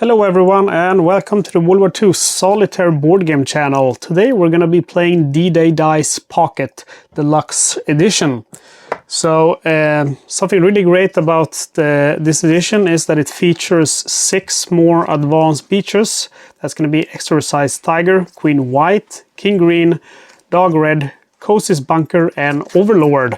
Hello everyone and welcome to the World War II Solitaire board game channel. Today we're going to be playing D-Day Dice Pocket Deluxe Edition. So something really great about this edition is that it features 6 more advanced beaches. That's going to be Exorcised Tiger, Queen White, King Green, Dog Red, Kosis Bunker and Overlord.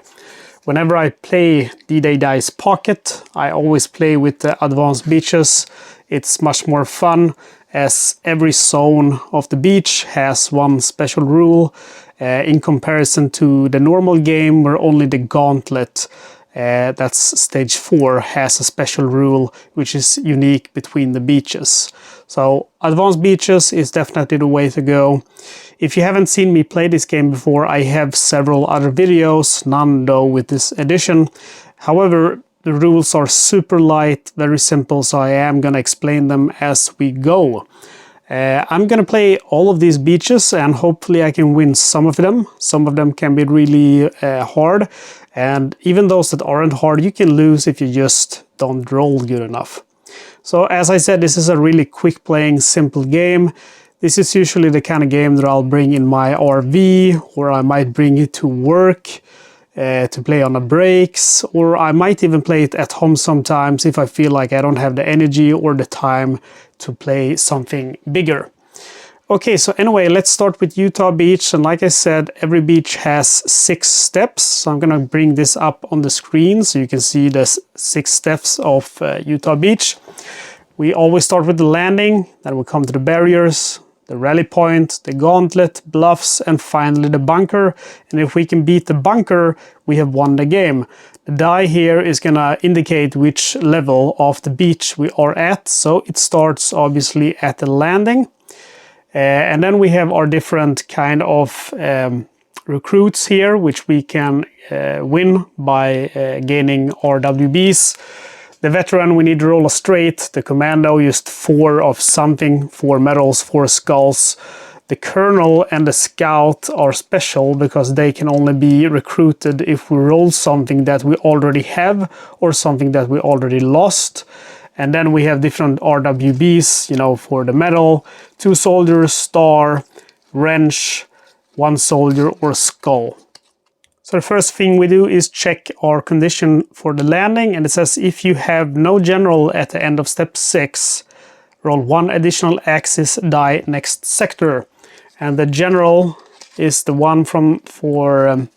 Whenever I play D-Day Dice Pocket, I always play with the advanced beaches. It's much more fun as every zone of the beach has one special rule in comparison to the normal game where only the gauntlet, that's stage 4, has a special rule which is unique between the beaches. So advanced beaches is definitely the way to go. If you haven't seen me play this game before, I have several other videos, none though with this edition. However, the rules are super light, very simple, so I am going to explain them as we go. I'm going to play all of these beaches and hopefully I can win some of them. Some of them can be really hard, and even those that aren't hard you can lose if you just don't roll good enough. So as I said, this is a really quick playing, simple game. This is usually the kind of game that I'll bring in my RV, or I might bring it to work. To play on the breaks, or I might even play it at home sometimes if I feel like I don't have the energy or the time to play something bigger. Okay, so anyway, let's start with Utah Beach, and like I said, every beach has 6 steps, so I'm gonna bring this up on the screen so you can see the 6 steps of Utah Beach. We always start with the landing, then we come to the barriers, the rally point, the gauntlet, bluffs, and finally the bunker. And if we can beat the bunker, we have won the game. The die here is gonna indicate which level of the beach we are at. So it starts obviously at the landing. And then we have our different kind of recruits here, which we can win by gaining RWBs. The veteran, we need to roll a straight. The commando, just 4 of something, 4 medals, 4 skulls. The colonel and the scout are special because they can only be recruited if we roll something that we already have or something that we already lost. And then we have different RWBs, you know, for the medal, 2 soldiers, star, wrench, 1 soldier or skull. So the first thing we do is check our condition for the landing, and it says if you have no general at the end of step 6, roll 1 additional axis die next sector. And the general is the one for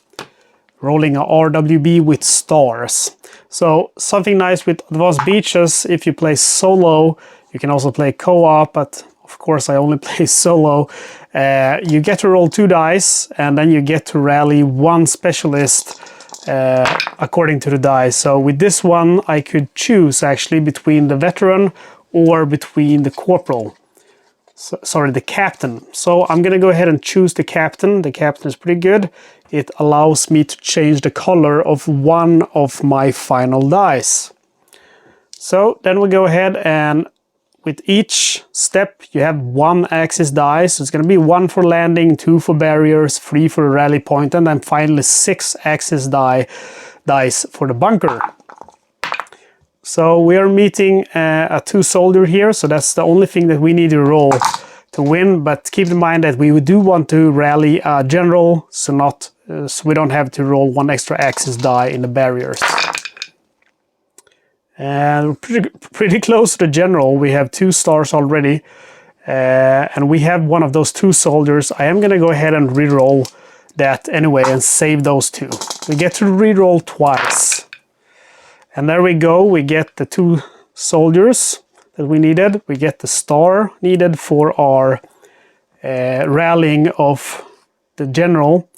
rolling a RWB with stars. So something nice with advanced beaches, if you play solo, you can also play co-op, but of course I only play solo. You get to roll 2 dice and then you get to rally 1 specialist according to the dice. So with this one I could choose actually between the veteran or between the corporal. So, sorry, the captain. So I'm gonna go ahead and choose the captain. The captain is pretty good. It allows me to change the color of 1 of my final dice. So then we go ahead and with each step, you have 1 axis die, so it's going to be 1 for landing, 2 for barriers, 3 for a rally point, and then finally 6 axis dice for the bunker. So we are meeting a 2 soldier here, so that's the only thing that we need to roll to win. But keep in mind that we do want to rally a general, so we don't have to roll 1 extra axis die in the barriers. And we're pretty close to the general. We have 2 stars already, and we have one of those 2 soldiers. I am gonna go ahead and reroll that anyway and save those 2. We get to reroll twice, and there we go. We get the 2 soldiers that we needed. We get the star needed for our rallying of the general.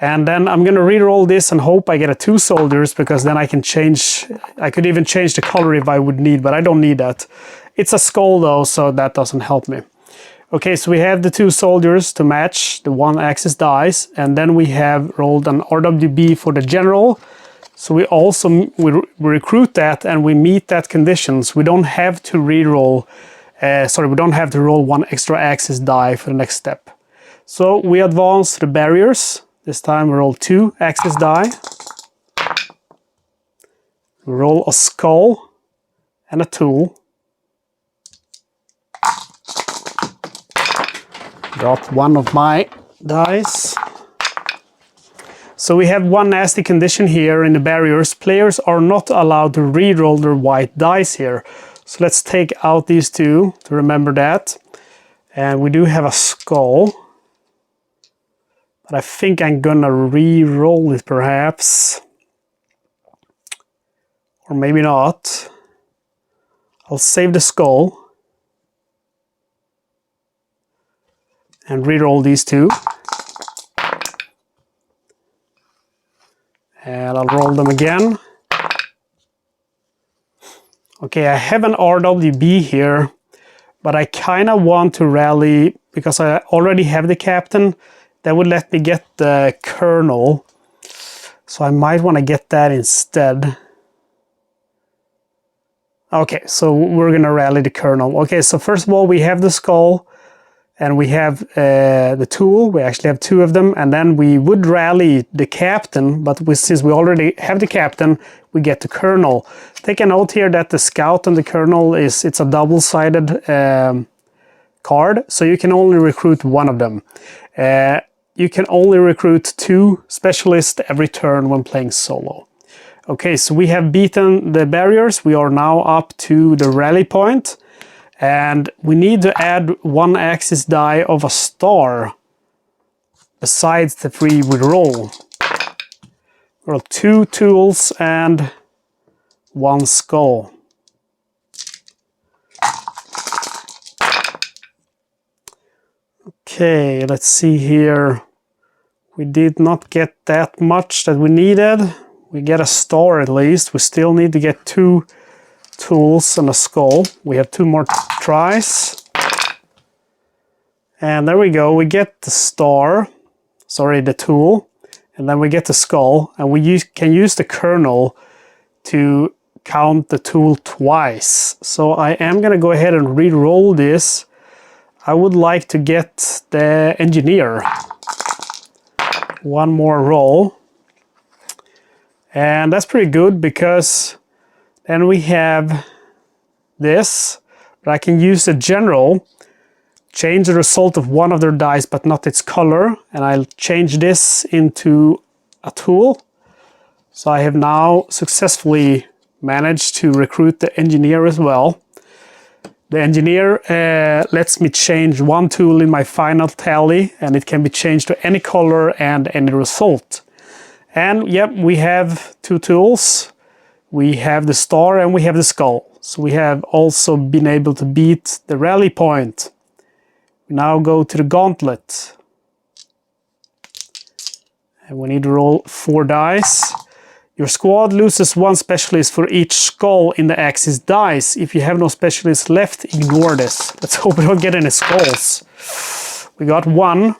And then I'm going to re-roll this and hope I get a 2 soldiers, because then I can change, I could even change the color if I would need, but I don't need that. It's a skull though, so that doesn't help me. Okay, so we have the 2 soldiers to match the 1 axis dice, and then we have rolled an RWB for the general. So we also we recruit that and we meet that conditions. We don't have to re-roll, we don't have to roll 1 extra axis die for the next step. So we advance the barriers. This time we roll 2 axis die. We roll a skull and a tool. Got one of my dice. So we have one nasty condition here in the barriers. Players are not allowed to re-roll their white dice here. So let's take out these two to remember that. And we do have a skull. But I think I'm gonna re-roll it perhaps. Or maybe not. I'll save the skull. And re-roll these two. And I'll roll them again. Okay, I have an RWB here, but I kind of want to rally because I already have the captain. That would let me get the colonel. So I might want to get that instead. Okay, so we're going to rally the colonel. Okay, so first of all, we have the skull. And we have the tool. We actually have two of them. And then we would rally the captain. But since we already have the captain, we get the colonel. Take a note here that the scout and the colonel it's a double-sided card. So you can only recruit one of them. You can only recruit 2 specialists every turn when playing solo. Okay, so we have beaten the barriers. We are now up to the rally point. And we need to add 1 axis die of a star besides the 3 we roll. Roll 2 tools and 1 skull. Okay, let's see here. We did not get that much that we needed. We get a star at least. We still need to get 2 tools and a skull. We have 2 more tries. And there we go. We get the star. Sorry, the tool. And then we get the skull. And we can use the colonel to count the tool twice. So I am going to go ahead and re-roll this. I would like to get the engineer. 1 more roll. And that's pretty good because then we have this, but I can use the general, change the result of one of their dice, but not its color. And I'll change this into a tool. So I have now successfully managed to recruit the engineer as well. The engineer lets me change 1 tool in my final tally, and it can be changed to any color and any result. And yep, we have 2 tools. We have the star and we have the skull. So we have also been able to beat the rally point. We now go to the gauntlet. And we need to roll 4 dice. Your squad loses 1 specialist for each skull in the axis dice. If you have no specialists left, ignore this. Let's hope we don't get any skulls. We got 1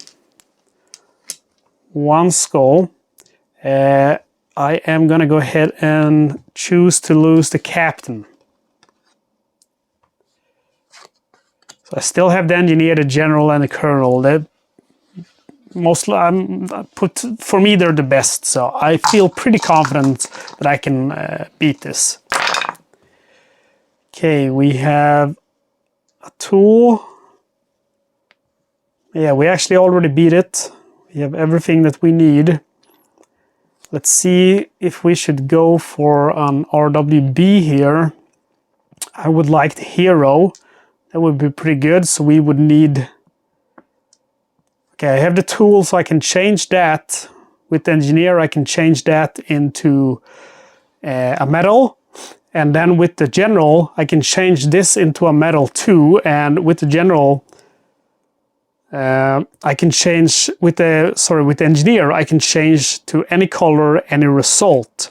skull. I am going to go ahead and choose to lose the captain. So I still have the engineer, the general, and the colonel. That mostly for me, they're the best. So I feel pretty confident that I can beat this. Okay, we have a tool. Yeah, we actually already beat it. We have everything that we need. Let's see if we should go for an RWB here. I would like the hero. That would be pretty good. So we would need... Okay, I have the tool so I can change that. With the engineer, I can change that into a metal. And then with the general, I can change this into a metal too. And with the general... I can change with the engineer, I can change to any color, any result.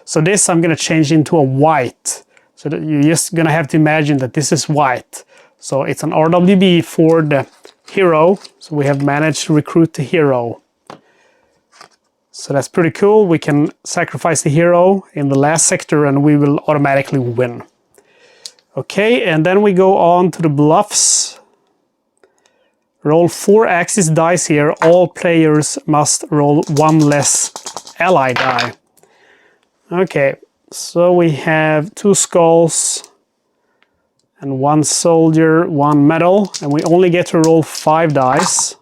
So this I'm going to change into a white. So that you're just going to have to imagine that this is white. So it's an RWB for the hero. So we have managed to recruit the hero. So that's pretty cool. We can sacrifice the hero in the last sector and we will automatically win. Okay, and then we go on to the bluffs. Roll 4 axis dice here. All players must roll 1 less ally die. Okay, so we have 2 skulls and 1 soldier, 1 medal, and we only get to roll 5 dice.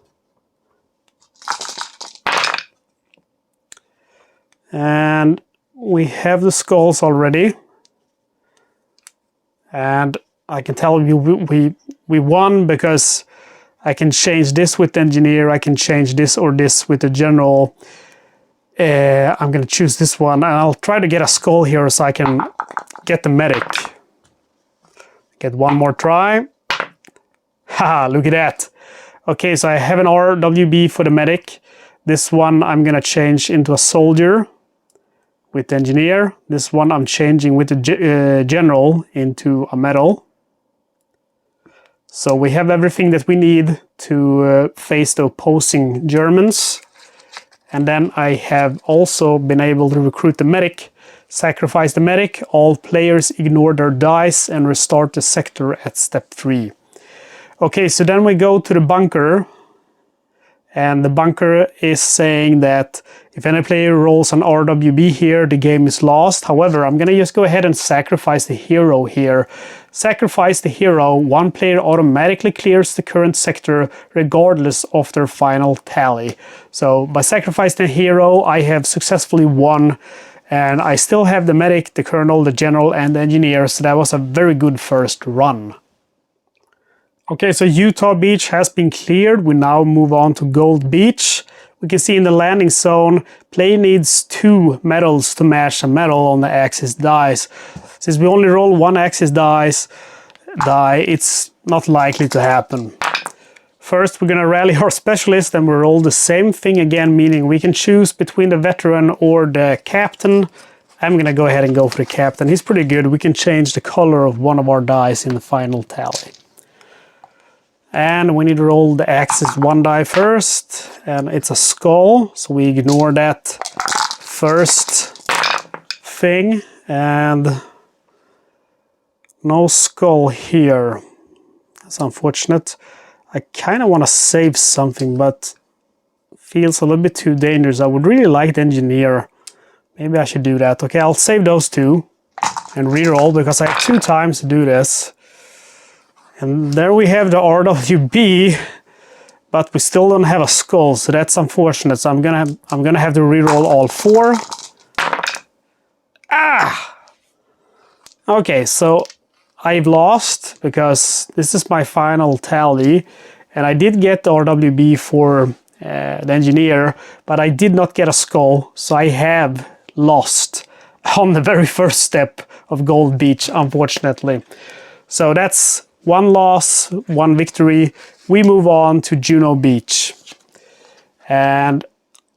And we have the skulls already. And I can tell you we won because I can change this with the engineer, I can change this or this with the general. I'm going to choose this one, and I'll try to get a skull here so I can get the medic. Get one more try. Haha, look at that. Okay, so I have an RWB for the medic. This one I'm going to change into a soldier with the engineer. This one I'm changing with the general into a medal. So we have everything that we need to face the opposing Germans. And then I have also been able to recruit the medic, sacrifice the medic, all players ignore their dice and restart the sector at step 3. Okay, so then we go to the bunker. And the bunker is saying that if any player rolls an RWB here, the game is lost. However, I'm going to just go ahead and sacrifice the hero here. Sacrifice the hero, one player automatically clears the current sector regardless of their final tally. So by sacrificing the hero, I have successfully won. And I still have the medic, the colonel, the general, and the engineer. So that was a very good first run. Okay, so Utah Beach has been cleared. We now move on to Gold Beach. We can see in the landing zone, play needs 2 medals to match a medal on the Axis dice. Since we only roll 1 Axis die, it's not likely to happen. First, we're gonna rally our specialist and we roll the same thing again, meaning we can choose between the veteran or the captain. I'm gonna go ahead and go for the captain. He's pretty good. We can change the color of one of our dice in the final tally. And we need to roll the Axis 1 die first, and it's a skull, so we ignore that first thing, and no skull here. That's unfortunate. I kind of want to save something, but feels a little bit too dangerous. I would really like the engineer. Maybe I should do that. Okay, I'll save those 2 and reroll because I have 2 times to do this. And there we have the RWB, but we still don't have a skull, so that's unfortunate. So I'm gonna have to reroll all 4. Ah! Okay, so I've lost because this is my final tally, and I did get the RWB for the engineer, but I did not get a skull, so I have lost on the very first step of Gold Beach, unfortunately. So that's 1 loss, 1 victory. We move on to Juno Beach. And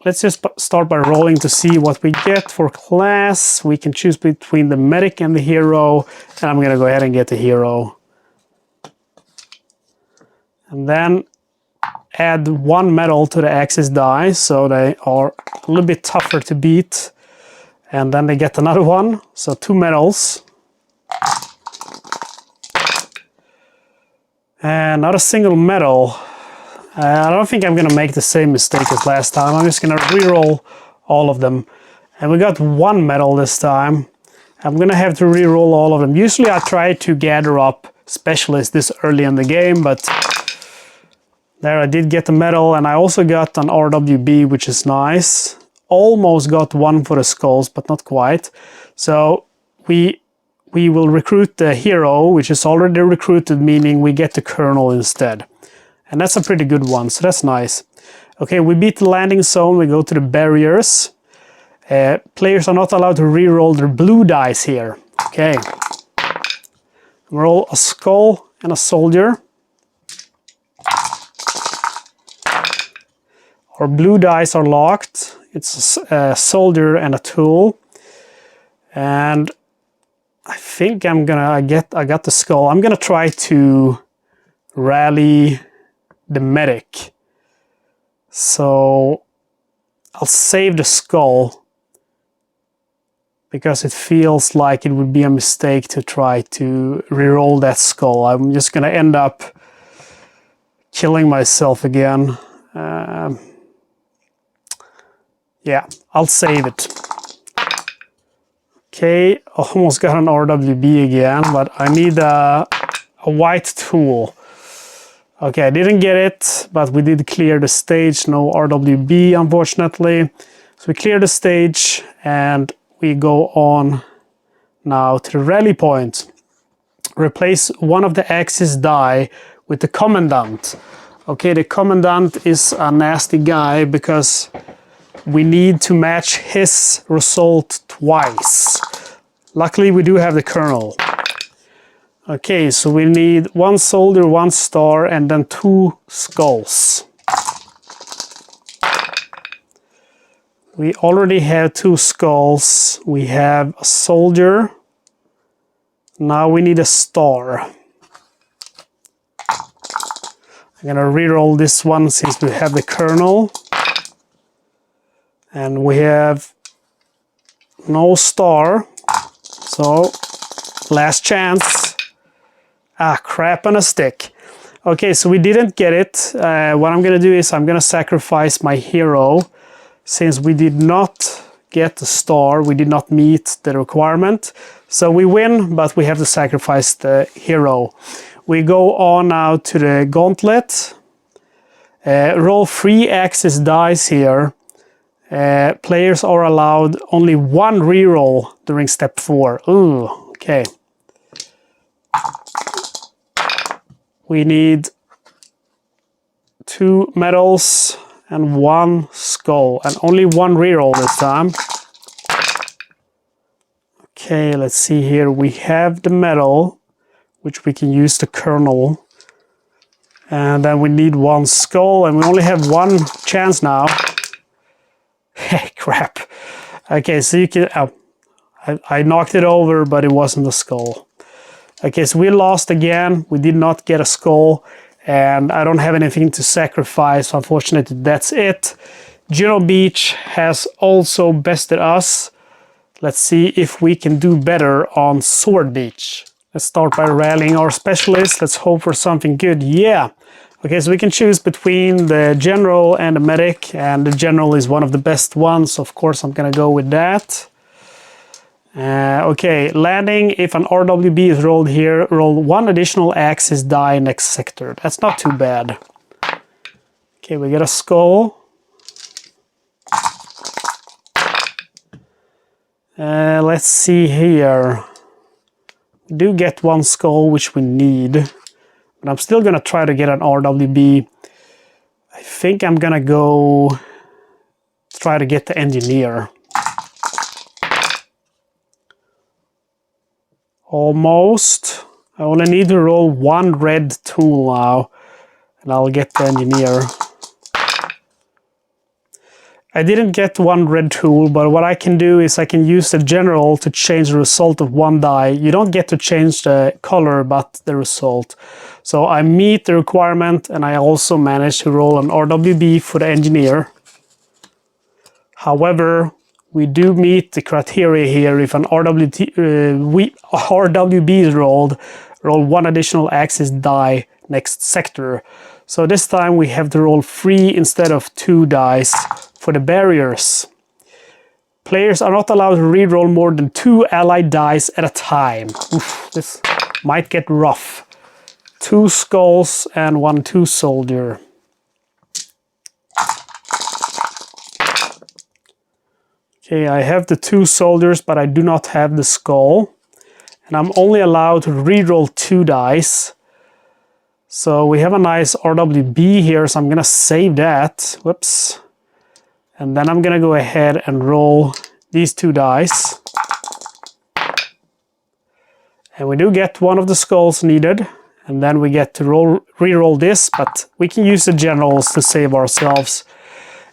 let's just start by rolling to see what we get for class. We can choose between the medic and the hero. And I'm going to go ahead and get the hero. And then add 1 medal to the Axis die, so they are a little bit tougher to beat. And then they get another one, so 2 medals. And not a single medal. I don't think I'm gonna make the same mistake as last time. I'm just gonna reroll all of them. And we got 1 medal this time. I'm gonna have to reroll all of them. Usually I try to gather up specialists this early in the game, but there I did get the medal, and I also got an RWB, which is nice. Almost got 1 for the skulls, but not quite. So we will recruit the hero, which is already recruited, meaning we get the colonel instead. And that's a pretty good one, so that's nice. Okay, we beat the landing zone, we go to the barriers. Players are not allowed to reroll their blue dice here. Okay. Roll a skull and a soldier. Our blue dice are locked. It's a soldier and a tool. And I think I got the skull. I'm gonna try to rally the medic. So I'll save the skull because it feels like it would be a mistake to try to reroll that skull. I'm just gonna end up killing myself again. Yeah, I'll save it. Okay, almost got an RWB again, but I need a a white tool. Okay, I didn't get it, but we did clear the stage. No RWB, unfortunately. So we clear the stage and we go on now to the rally point. Replace one of the Axis die with the Commandant. Okay, the Commandant is a nasty guy because we need to match his result twice. Luckily, we do have the Colonel. Okay, so we need 1 soldier, 1 star, and then 2 skulls. We already have 2 skulls. We have a soldier. Now we need a star. I'm gonna reroll this one since we have the Colonel. And we have no star. So, last chance. Ah, crap on a stick. Okay, so we didn't get it. What I'm gonna do is I'm gonna sacrifice my hero. Since we did not get the star, we did not meet the requirement. So we win, but we have to sacrifice the hero. We go on now to the gauntlet. Roll 3 Axis dice here. Players are allowed only 1 reroll during step 4. Ooh, okay. We need 2 medals and 1 skull, and only 1 reroll this time. Okay, let's see here. We have the medal, which we can use the Colonel. And then we need 1 skull, and we only have 1 chance now. Crap. Okay, so you can... I knocked it over, but it wasn't a skull. Okay, so we lost again. We did not get a skull, and I don't have anything to sacrifice. Unfortunately, that's it. Juno Beach has also bested us. Let's see if we can do better on Sword Beach. Let's start by rallying our specialists. Let's hope for something good. Yeah. Okay, so we can choose between the general and the medic, and the general is one of the best ones. Of course, I'm gonna go with that. Okay, landing. If an RWB is rolled here, roll 1 additional Axis die next sector. That's not too bad. Okay, we get a skull. Let's see here. We do get 1 skull, which we need. But I'm still gonna try to get an RWB. I think I'm gonna go try to get the engineer. Almost. I only need to roll 1 red tool now, and I'll get the engineer. I didn't get 1 red tool, but what I can do is I can use the general to change the result of 1 die. You don't get to change the color, but the result. So I meet the requirement, and I also managed to roll an RWB for the engineer. However, we do meet the criteria here. If an RWB is rolled, roll 1 additional Axis die next sector. So this time we have to roll 3 instead of 2 dice for the barriers. Players are not allowed to reroll more than 2 allied dice at a time. Oof, this might get rough. 2 skulls and 1 2 soldier. Okay, I have the 2 soldiers, but I do not have the skull. And I'm only allowed to reroll 2 dice. So we have a nice RWB here, so I'm gonna save that. Whoops. And then I'm gonna go ahead and roll these 2 dice. And we do get 1 of the skulls needed. And then we get to reroll this, but we can use the generals to save ourselves.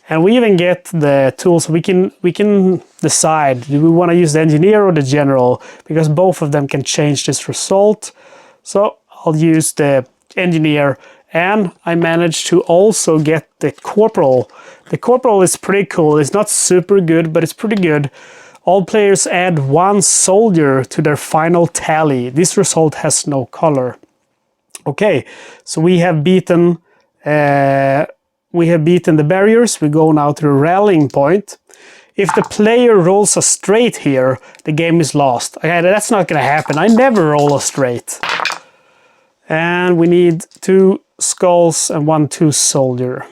And we even get the tools. We can decide, do we want to use the engineer or the general? Because both of them can change this result. So I'll use the engineer, and I managed to also get the corporal. The corporal is pretty cool. It's not super good, but it's pretty good. All players add 1 soldier to their final tally. This result has no color. Okay, so we have beaten the barriers. We go now to the rallying point. If the player rolls a straight here, the game is lost. Okay, that's not gonna happen. I never roll a straight. And we need 2 skulls and 1 2 soldier.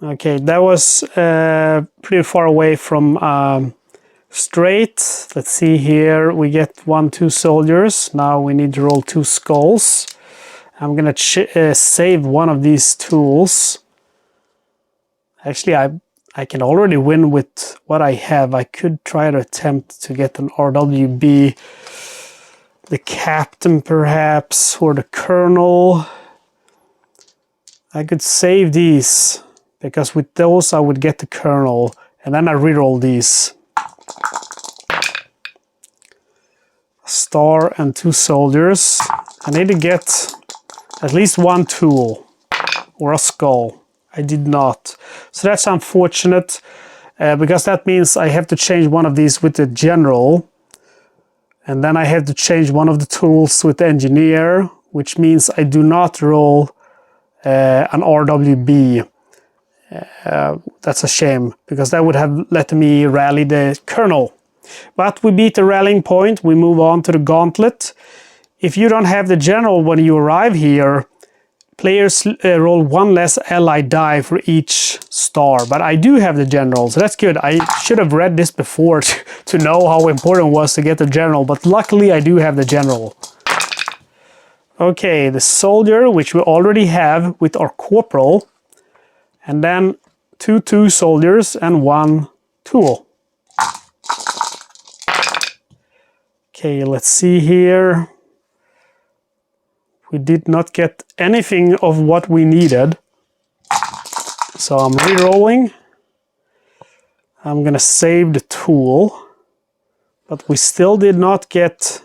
Okay, that was pretty far away from straight. Let's see here, we get 1 2 soldiers. Now we need to roll 2 skulls. I'm gonna save one of these tools. Actually, I can already win with what I have. I could try to attempt to get an RWB, the captain perhaps, or the colonel. I could save these, because with those I would get the colonel, and then I reroll these. A star and 2 soldiers. I need to get at least 1 tool, or a skull. I did not. So that's unfortunate, because that means I have to change one of these with the general. And then I have to change one of the tools with the engineer, which means I do not roll an RWB. That's a shame, because that would have let me rally the colonel. But we beat the rallying point, we move on to the gauntlet. If you don't have the general when you arrive here, players roll 1 less allied die for each star. But I do have the general, so that's good. I should have read this before to know how important it was to get the general, but luckily I do have the general. Okay, the soldier, which we already have with our corporal, and then 2 2 soldiers and 1 tool. Okay, let's see here. We did not get anything of what we needed. So I'm re-rolling. I'm gonna save the tool. But we still did not get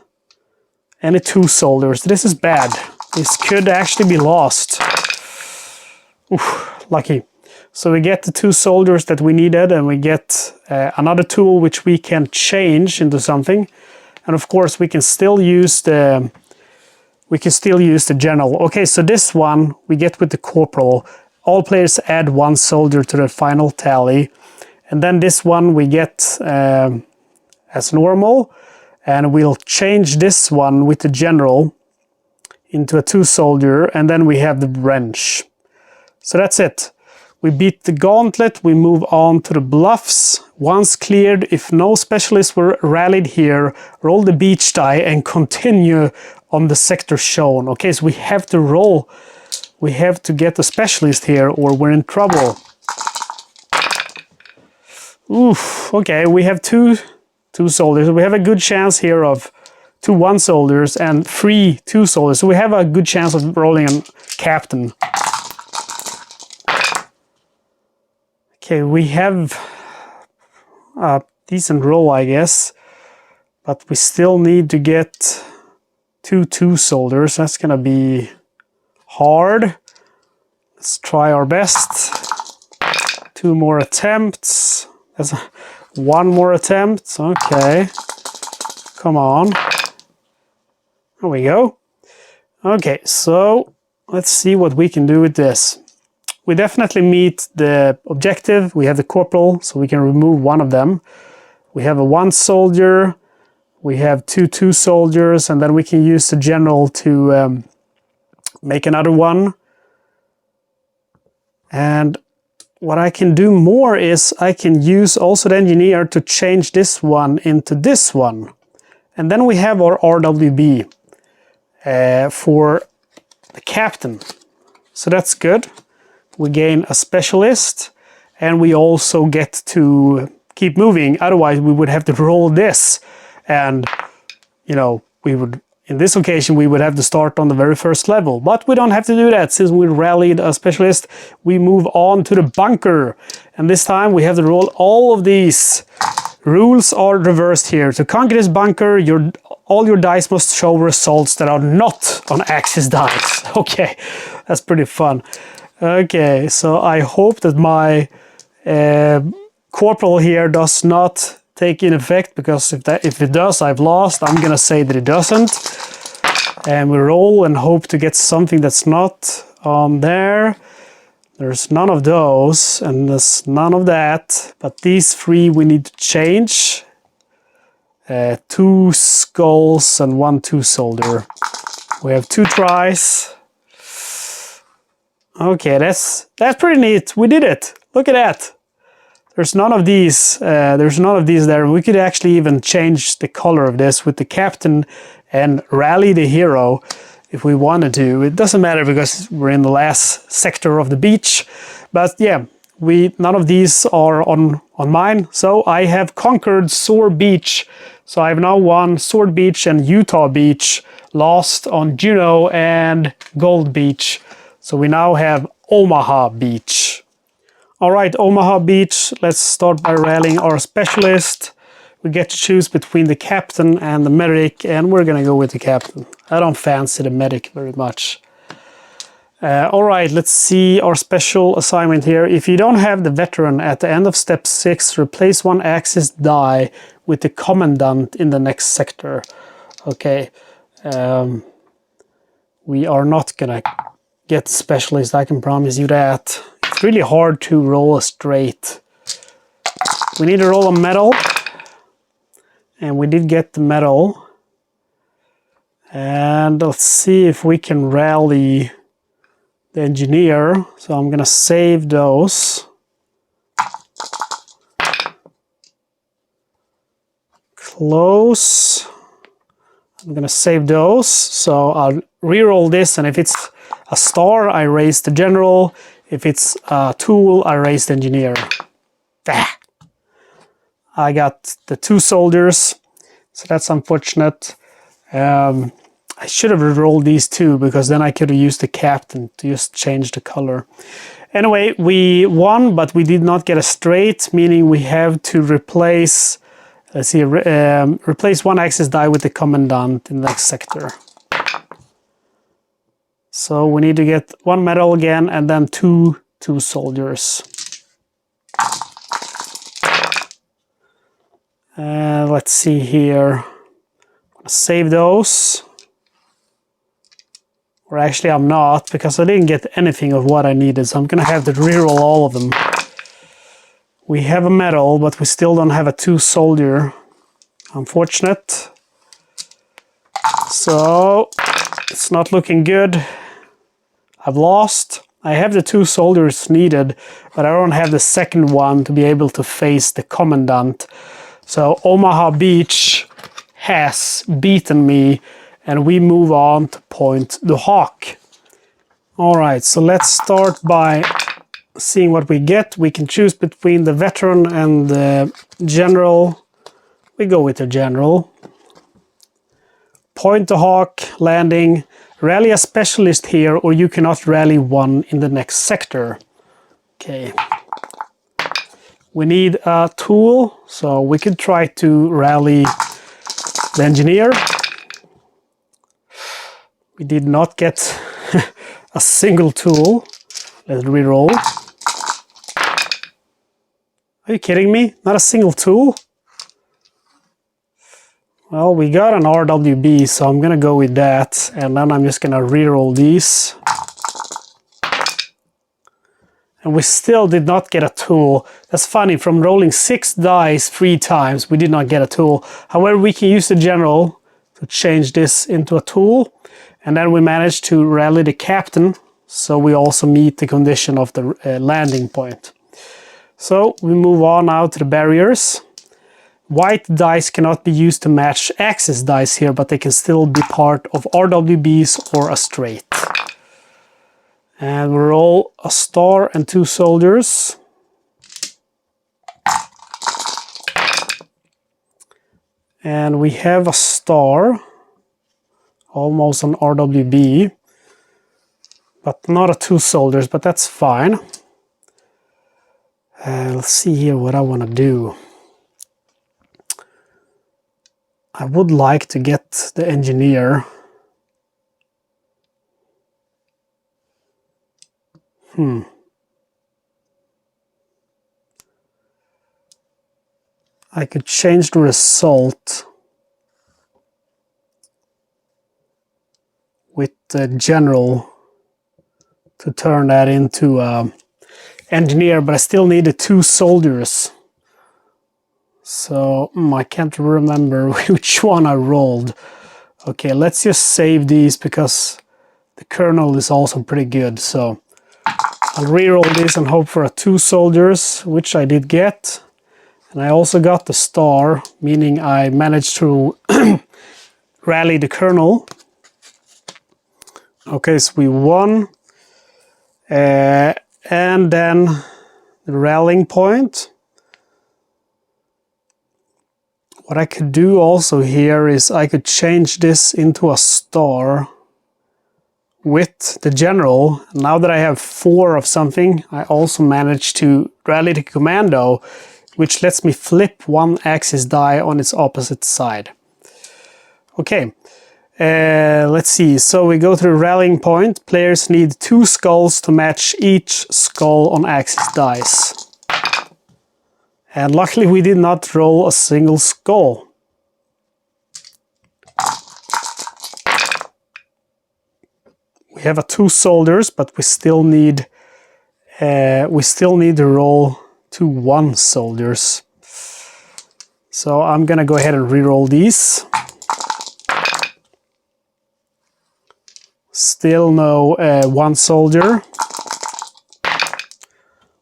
any 2 soldiers. This is bad. This could actually be lost. Oof, lucky. So we get the 2 soldiers that we needed, and we get another tool which we can change into something. And of course we can still use the general. Okay, so this one we get with the corporal. All players add 1 soldier to the final tally. And then this one we get as normal. And we'll change this one with the general into a 2 soldier. And then we have the wrench. So that's it. We beat the gauntlet, we move on to the bluffs. Once cleared, if no specialists were rallied here, roll the beach die and continue on the sector shown. Okay, so we have to roll. We have to get a specialist here or we're in trouble. Oof, okay, we have two soldiers. We have a good chance here of 2 1 soldiers and 3 2 soldiers. So we have a good chance of rolling a captain. Okay, we have a decent roll, I guess, but we still need to get 2 2 soldiers. That's gonna be hard. Let's try our best. 2 more attempts. That's 1 more attempt. Okay, come on. There we go. Okay, so let's see what we can do with this. We definitely meet the objective. We have the corporal, so we can remove 1 of them. We have a 1 soldier. We have 2 2 soldiers, and then we can use the general to make another one. And what I can do more is I can use also the engineer to change this one into this one. And then we have our RWB for the captain. So that's good. We gain a specialist, and we also get to keep moving. Otherwise, we would have to roll this. And, you know, we would, in this occasion, we would have to start on the very first level. But we don't have to do that. Since we rallied a specialist, we move on to the bunker. And this time we have to roll all of these. Rules are reversed here. To conquer this bunker, all your dice must show results that are not on Axis dice. Okay, that's pretty fun. Okay, so I hope that my corporal here does not take in effect, because if it does, I've lost. I'm gonna say that it doesn't. And we roll and hope to get something that's not on there. There's none of those, and there's none of that. But these 3 we need to change. 2 skulls and 1 2-soldier. We have 2 tries. Okay, that's pretty neat. We did it. Look at that. There's none of these. There's none of these there. We could actually even change the color of this with the captain and rally the hero if we wanted to. It doesn't matter because we're in the last sector of the beach. But yeah, none of these are on mine. So I have conquered Sword Beach. So I've now won Sword Beach and Utah Beach, lost on Juno and Gold Beach. So we now have Omaha Beach. All right, Omaha Beach, let's start by rallying our specialist. We get to choose between the captain and the medic, and we're gonna go with the captain. I don't fancy the medic very much. All right, let's see our special assignment here. If you don't have the veteran at the end of step 6, replace 1 axis die with the commandant in the next sector. Okay, we are not gonna get the specialist, I can promise you that. It's really hard to roll a straight. We need to roll a medal. And we did get the medal. And let's see if we can rally the engineer. So I'm gonna save those. Close. I'm gonna save those. So I'll re-roll this, and if it's a star, I raise the general. If it's a tool, I raise the engineer. Ah. I got the 2 soldiers, so that's unfortunate. I should have rolled these 2 because then I could have used the captain to just change the color. Anyway, we won, but we did not get a straight, meaning we have to replace, let's see, replace 1 axis die with the commandant in the next sector. So we need to get 1 medal again and then 2 soldiers. Let's see here. Save those. Or actually I'm not, because I didn't get anything of what I needed, so I'm gonna have to reroll all of them. We have a medal, but we still don't have a 2-soldier. Unfortunate. So it's not looking good. I've lost. I have the 2 soldiers needed, but I don't have the second one to be able to face the commandant. So Omaha Beach has beaten me, and we move on to Point du Hoc. All right, so let's start by seeing what we get. We can choose between the veteran and the general. We go with the general. Point du Hoc, landing. Rally a specialist here, or you cannot rally 1 in the next sector. Okay. We need a tool, so we could try to rally the engineer. We did not get a single tool. Let's reroll. Are you kidding me? Not a single tool? Well, we got an RWB, so I'm gonna go with that, and then I'm just gonna reroll these. And we still did not get a tool. That's funny, from rolling 6 dice 3 times, we did not get a tool. However, we can use the general to change this into a tool. And then we managed to rally the captain, so we also meet the condition of the landing point. So we move on now to the barriers. White dice cannot be used to match axis dice here, but they can still be part of RWBs or a straight. And we roll a star and 2 soldiers. And we have a star, almost an RWB, but not a 2 soldiers, but that's fine. Let's see here what I want to do. I would like to get the engineer. I could change the result with the general to turn that into engineer, but I still need the 2 soldiers. So I can't remember which one I rolled. Okay, let's just save these because the Colonel is also pretty good. So I'll reroll this and hope for a 2 soldiers, which I did get. And I also got the star, meaning I managed to rally the Colonel. Okay, so we won. And then the rallying point. What I could do also here is I could change this into a star with the general. Now that I have 4 of something, I also managed to rally the commando, which lets me flip 1 axis die on its opposite side. Okay, let's see. So we go to the rallying point. Players need 2 skulls to match each skull on axis dice. And luckily we did not roll a single skull. We have a 2 soldiers, but we still need to roll 2 1 soldiers. So I'm gonna go ahead and re-roll these. Still no 1 soldier.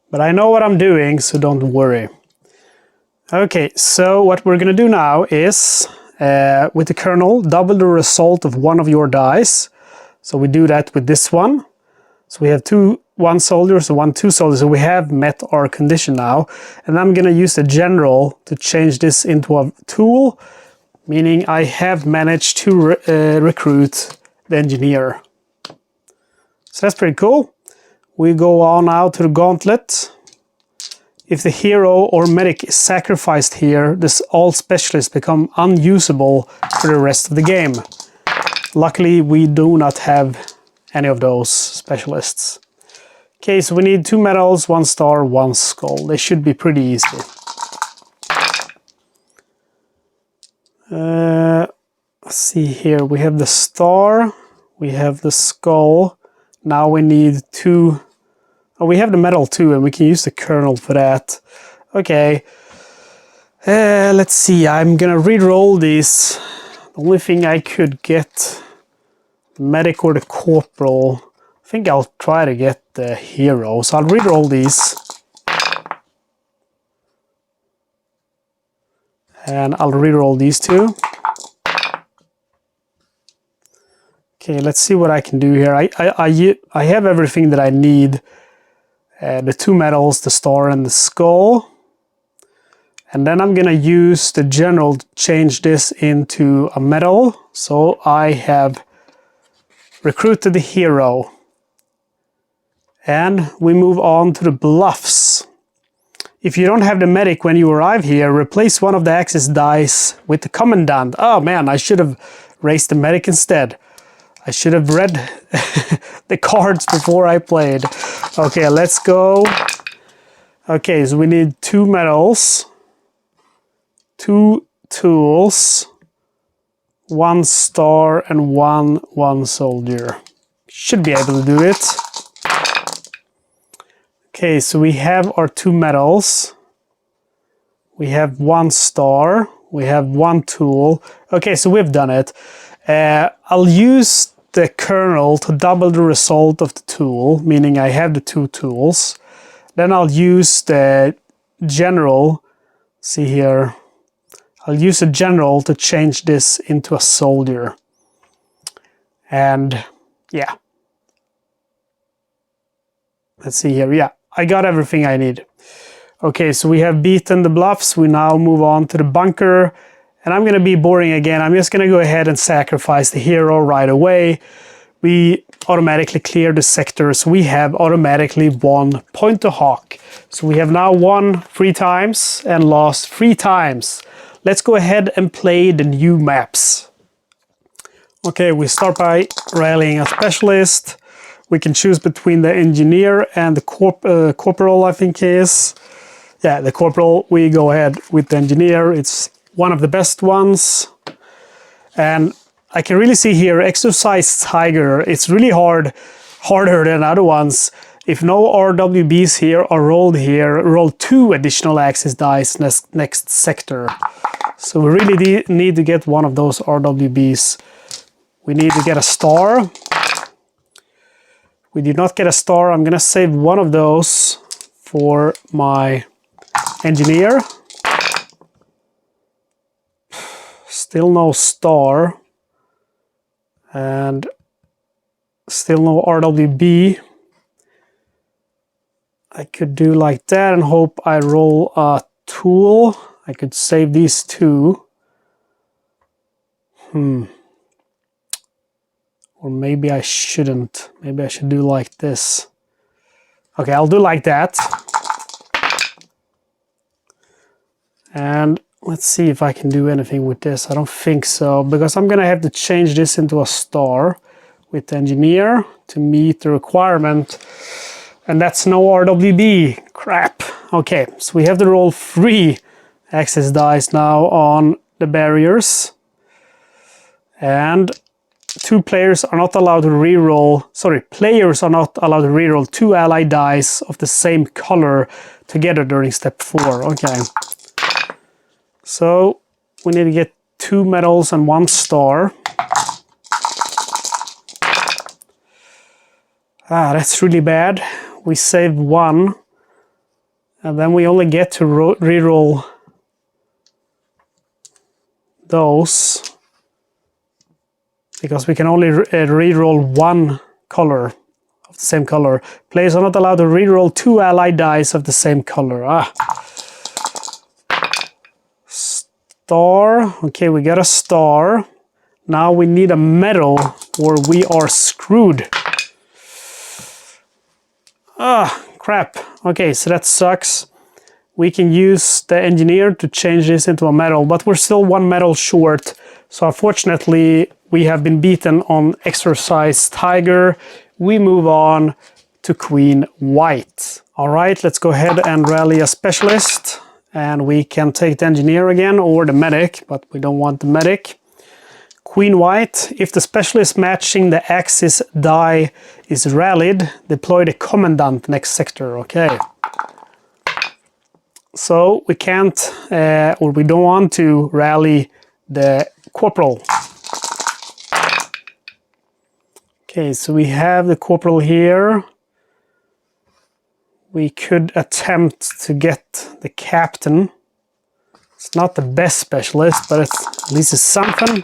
But I know what I'm doing, so don't worry. Okay, so what we're gonna do now is, with the Colonel, double the result of one of your dice. So we do that with this one. So we have 2 1 soldiers and 1 2 soldiers, so we have met our condition now. And I'm gonna use the General to change this into a tool, meaning I have managed to recruit the Engineer. So that's pretty cool. We go on now to the Gauntlet. If the hero or medic is sacrificed here, all specialists become unusable for the rest of the game. Luckily, we do not have any of those specialists. Okay, so we need 2 medals, 1 star, 1 skull. They should be pretty easy. Let's see here. We have the star, we have the skull. Now we need 2. Oh, we have the medal too, and we can use the Colonel for that. Okay. Let's see. I'm gonna re-roll these. The only thing I could get, the medic or the corporal. I think I'll try to get the hero. So I'll re-roll these. And I'll re-roll these 2. Okay, let's see what I can do here. I have everything that I need. The 2 medals, the star and the skull. And then I'm gonna use the General to change this into a medal. So I have recruited the hero. And we move on to the bluffs. If you don't have the medic when you arrive here, replace one of the axis dice with the commandant. Oh man, I should have raised the medic instead. I should have read the cards before I played. Okay, let's go. Okay, so we need 2 medals, 2 tools, 1 star, and 1 soldier. Should be able to do it. Okay, so we have our 2 medals. We have 1 star. We have 1 tool. Okay, so we've done it. I'll use the Colonel to double the result of the tool, meaning I have the 2 tools. Then I'll use the General. See here. I'll use the General to change this into a soldier. And yeah. Let's see here. Yeah, I got everything I need. Okay, so we have beaten the bluffs. We now move on to the bunker. And I'm going to be boring again. I'm just going to go ahead and sacrifice the hero right away. We automatically clear the sectors. We have automatically won Point du Hoc. So we have now won 3 times and lost 3 times. Let's go ahead and play the new maps. Okay, we start by rallying a specialist. We can choose between the engineer and the corporal, I think he is. Yeah, the corporal. We go ahead with the engineer. It's one of the best ones. And I can really see here, Exercise Tiger, it's really harder than other ones. if no RWBs here are rolled here, roll 2 additional Axis dice next sector. So we really need to get one of those RWBs. We need to get a star. We did not get a star. I'm gonna save one of those for my engineer. Still no star. And still no RWB. I could do like that and hope I roll a tool. I could save these 2. Or maybe I shouldn't. Maybe I should do like this. Okay, I'll do like that. And let's see if I can do anything with this. I don't think so, because I'm gonna have to change this into a star with engineer to meet the requirement. And that's no RWB. Crap. Okay, so we have to roll 3 Axis dice now on the barriers. And 2 players are not allowed to reroll. Sorry, players are not allowed to reroll 2 ally dice of the same color together during step 4. Okay. So we need to get 2 medals and 1 star. Ah, that's really bad. We save 1. And then we only get to reroll those. Because we can only reroll 1 color of the same color. Players are not allowed to reroll 2 ally dice of the same color. Ah. Star. Okay, we got a star. Now we need a medal or we are screwed. Ah, crap. Okay, so that sucks. We can use the engineer to change this into a medal, but we're still 1 medal short. So unfortunately, we have been beaten on Exercise Tiger. We move on to Queen White. All right, let's go ahead and rally a specialist. And we can take the engineer again or the medic, but we don't want the medic. Queen White, if the specialist matching the Axis die is rallied, deploy the commandant next sector. Okay. So we can't, or we don't want to rally the corporal. Okay, so we have the corporal here. We could attempt to get the captain. It's not the best specialist, but at least it's something.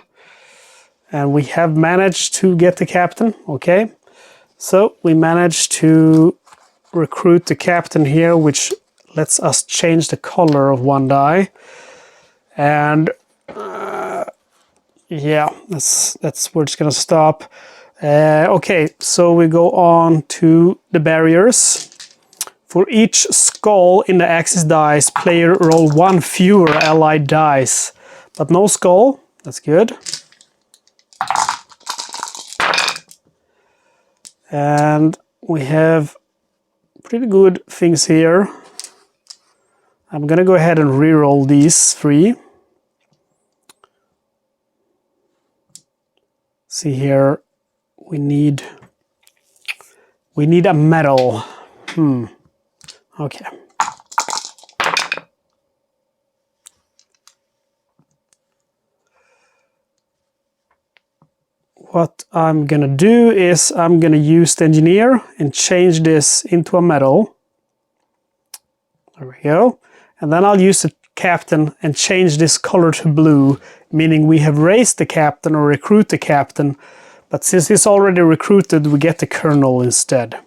And we have managed to get the captain. Okay, so we managed to recruit the captain here, which lets us change the color of 1 die. And yeah, that's where it's gonna stop. Okay, so we go on to the barriers. For each skull in the Axis dice, player roll 1 fewer allied dice. But no skull, that's good. And we have pretty good things here. I'm gonna go ahead and reroll these 3. See here, we need a medal. Okay. What I'm gonna do is I'm gonna use the engineer and change this into a medal. There we go. And then I'll use the captain and change this color to blue, meaning we have raised the captain or recruit the captain, but since he's already recruited, we get the colonel instead.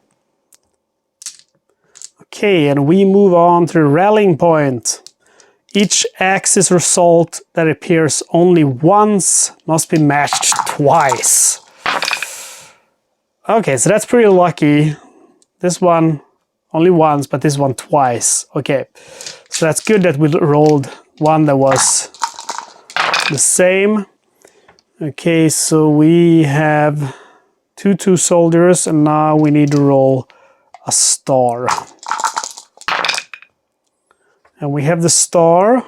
Okay, and we move on to the rallying point. Each Axis result that appears only once must be matched twice. Okay, so that's pretty lucky. This one only once, but this one twice. Okay, so that's good that we rolled one that was the same. Okay, so we have 2 soldiers, and now we need to roll a star. And we have the star.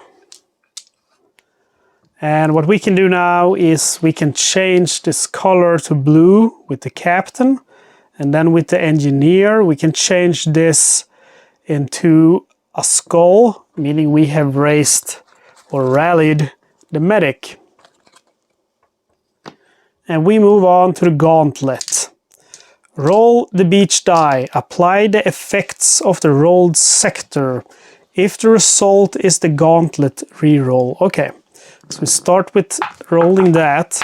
And what we can do now is we can change this color to blue with the captain. And then with the engineer, we can change this into a skull, meaning we have raised or rallied the medic. And we move on to the gauntlet. Roll the beach die. Apply the effects of the rolled sector. If the result is the gauntlet, re-roll. Okay, so we start with rolling that.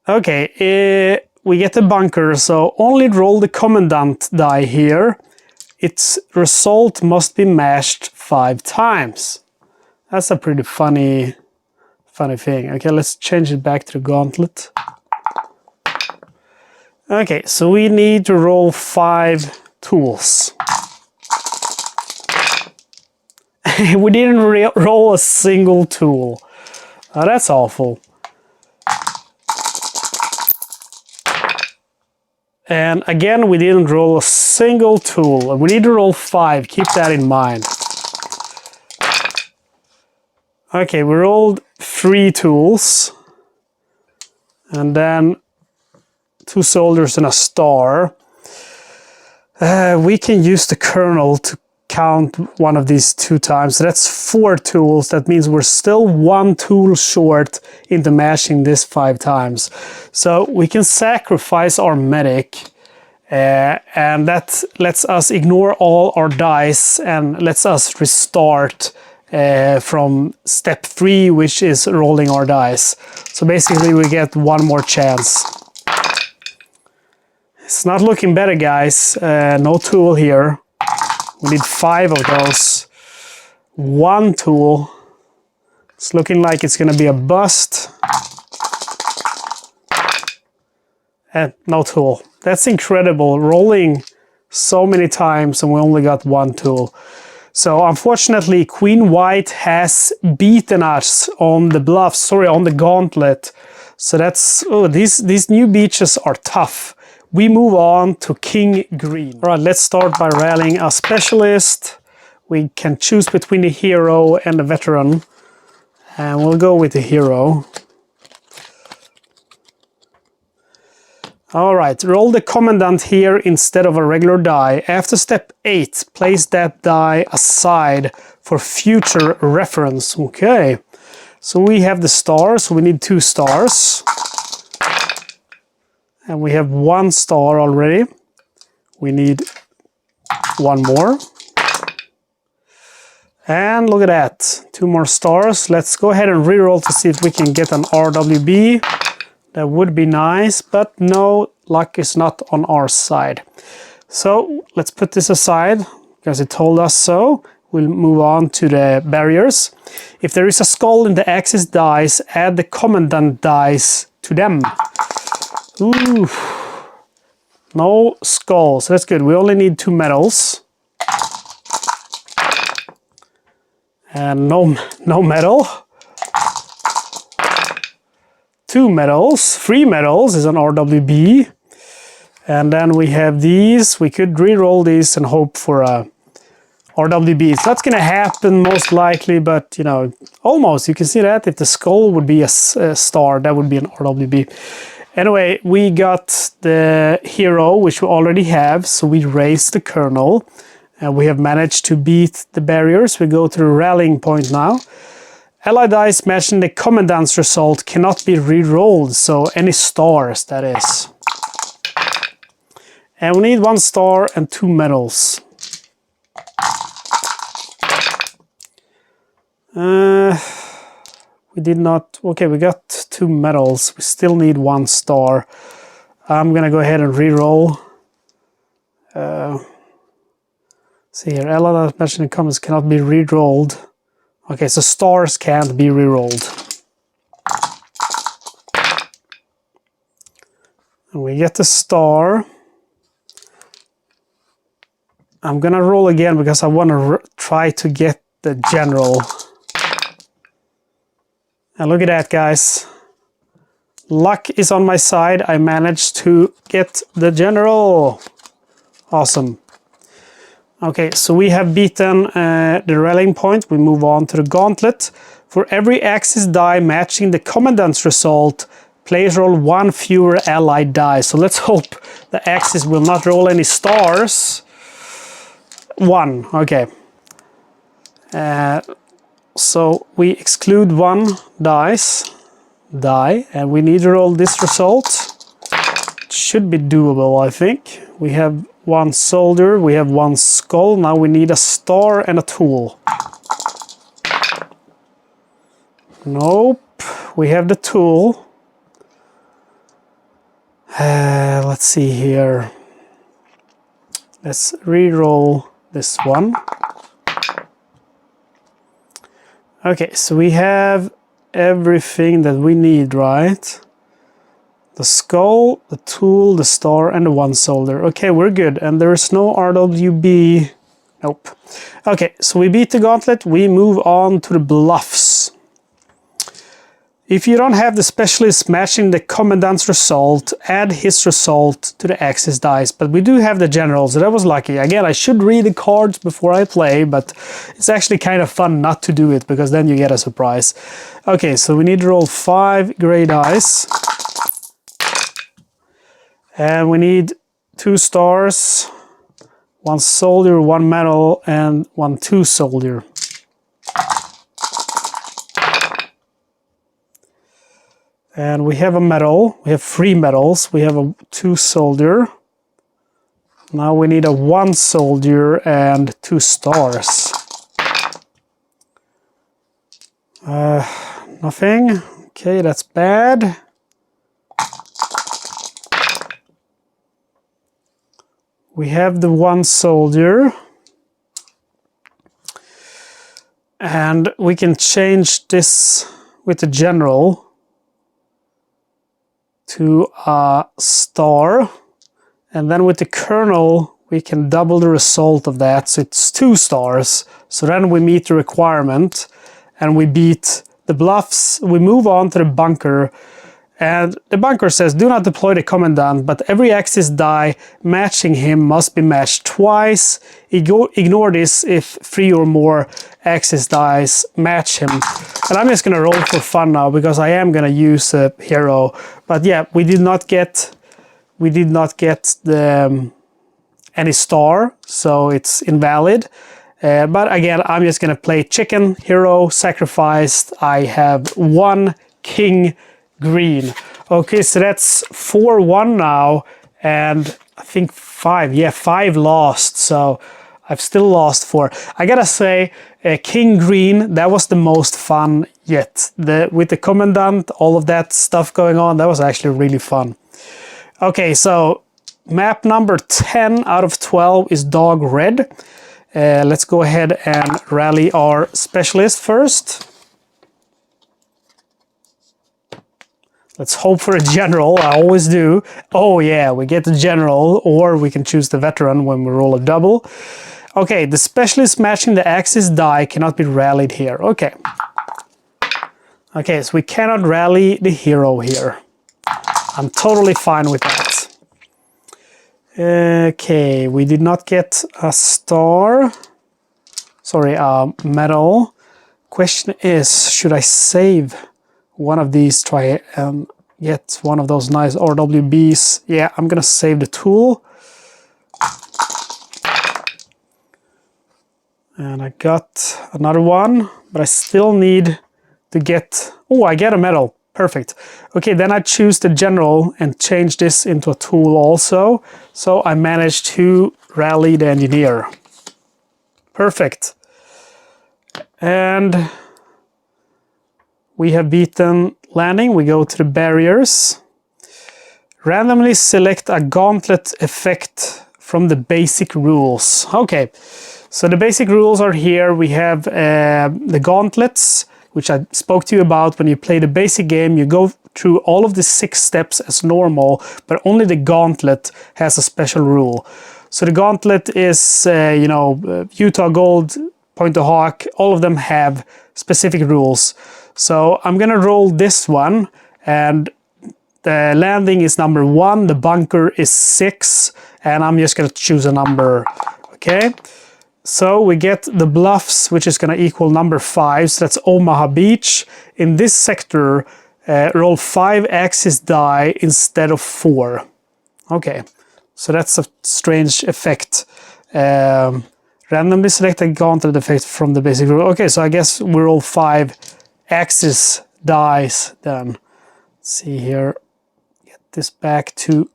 Okay, we get a bunker, so only roll the commandant die here. Its result must be mashed 5 times. That's a pretty funny thing. Okay, let's change it back to the gauntlet. Okay, so we need to roll 5 tools. We didn't roll a single tool. That's awful. And again, we didn't roll a single tool. We need to roll 5. Keep that in mind. Okay, we rolled 3 tools. And then 2 soldiers and a star. We can use the kernel to count one of these 2 times. So that's 4 tools. That means we're still 1 tool short into mashing this 5 times. So we can sacrifice our medic, and that lets us ignore all our dice and lets us restart from step 3, which is rolling our dice. So basically we get 1 more chance. It's not looking better, guys. No tool here. We need 5 of those. 1 tool. It's looking like it's gonna be a bust. And no tool. That's incredible. Rolling so many times and we only got 1 tool. So unfortunately, Queen White has beaten us on the bluff, sorry, on the gauntlet. So that's, oh, these new beaches are tough. We move on to King Green. All right, let's start by rallying a specialist. We can choose between the hero and the veteran. And we'll go with the hero. All right, roll the commandant here instead of a regular die. After step 8, place that die aside for future reference. Okay, so we have the stars, so we need 2 stars. And we have 1 star already. We need 1 more. And look at that, 2 more stars. Let's go ahead and reroll to see if we can get an RWB. That would be nice, but no, luck is not on our side. So let's put this aside because it told us so. We'll move on to the barriers. If there is a skull in the axis dice, add the commandant dice to them. Ooh, no skulls. That's good. We only need 2 medals. And no medal. 2 medals. 3 medals is an RWB. And then we have these. We could re-roll these and hope for a RWB. So that's going to happen most likely, but you know, almost. You can see that if the skull would be a star, that would be an RWB. Anyway, we got the hero, which we already have, so we raised the kernel. And we have managed to beat the barriers. We go to the rallying point now. Ally dice matching the commandant's result cannot be re-rolled, so any stars, that is. And we need 1 star and 2 medals. We did not... Okay, we got 2 medals. We still need 1 star. I'm gonna go ahead and re-roll. See here, Ella mentioned in comments cannot be re-rolled. Okay, so stars can't be re-rolled. And we get the star. I'm gonna roll again because I want to try to get the general. And look at that, guys. Luck is on my side. I managed to get the general. Awesome. Okay, so we have beaten the rallying point. We move on to the gauntlet. For every axis die matching the commandant's result, Players roll 1 fewer allied die. So let's hope the Axis will not roll any stars. 1, okay. So we exclude 1 die, and we need to roll this result. It should be doable, I think. We have 1 soldier, we have 1 skull. Now we need a star and a tool. Nope, we have the tool. Let's see here. Let's re-roll this one. Okay, so we have everything that we need, right? The skull, the tool, the star, and the 1 soldier. Okay, we're good. And there is no RWB. Nope. Okay, so we beat the gauntlet. We move on to the bluffs. If you don't have the specialist matching the commandant's result, add his result to the Axis dice. But we do have the general, so that was lucky. Again, I should read the cards before I play, but it's actually kind of fun not to do it, because then you get a surprise. Okay, so we need to roll 5 gray dice. And we need 2 stars, 1 soldier, 1 medal, and 1 2 soldier. And we have a medal. We have 3 medals. We have a 2 soldier. Now we need a 1 soldier and 2 stars. Nothing. Okay, that's bad. We have the 1 soldier. And we can change this with the general to a star, and then with the colonel we can double the result of that, so it's 2 stars. So then we meet the requirement and we beat the bluffs. We move on to the bunker, and the bunker says do not deploy the commandant, but every Axis die matching him must be matched twice. Ignore this if 3 or more Axis dice match him. And I'm just gonna roll for fun now, because I am gonna use a hero. But yeah, we did not get the any star, so it's invalid. But again, I'm just gonna play chicken, hero, sacrificed. I have 1 king green. Okay, so that's 4-1 now, and I think 5. Yeah, 5 lost, so I've still lost 4. I gotta say, king green, that was the most fun yet. With the commandant, all of that stuff going on, that was actually really fun. Okay, so map number 10 out of 12 is dog red. Let's go ahead and rally our specialist first. Let's hope for a general, I always do. Oh yeah, we get the general, or we can choose the veteran when we roll a double. Okay, the specialist matching the Axis die cannot be rallied here. Okay. Okay, so we cannot rally the hero here. I'm totally fine with that. Okay, we did not get a star. Sorry, a medal. Question is, should I save one of these, try and get one of those nice RWBs? Yeah, I'm gonna save the tool. And I got another one, but I still need to get... Oh, I get a medal. Perfect. Okay, then I choose the general and change this into a tool also. So I managed to rally the engineer. Perfect. And we have beaten landing. We go to the barriers. Randomly select a gauntlet effect from the basic rules. Okay, so the basic rules are here. We have the gauntlets, which I spoke to you about. When you play the basic game, you go through all of the 6 steps as normal, but only the gauntlet has a special rule. So the gauntlet is, you know, Utah Gold, Point du Hoc, all of them have specific rules. So I'm gonna roll this one, and the landing is number 1, the bunker is 6, and I'm just gonna choose a number, okay? So we get the bluffs, which is gonna equal number 5, so that's Omaha Beach. In this sector, roll 5 axis die instead of 4. Okay, so that's a strange effect. Randomly select a gauntlet effect from the basic rule. Okay, so I guess we roll 5 axis dice then. Let's see here. Get this back to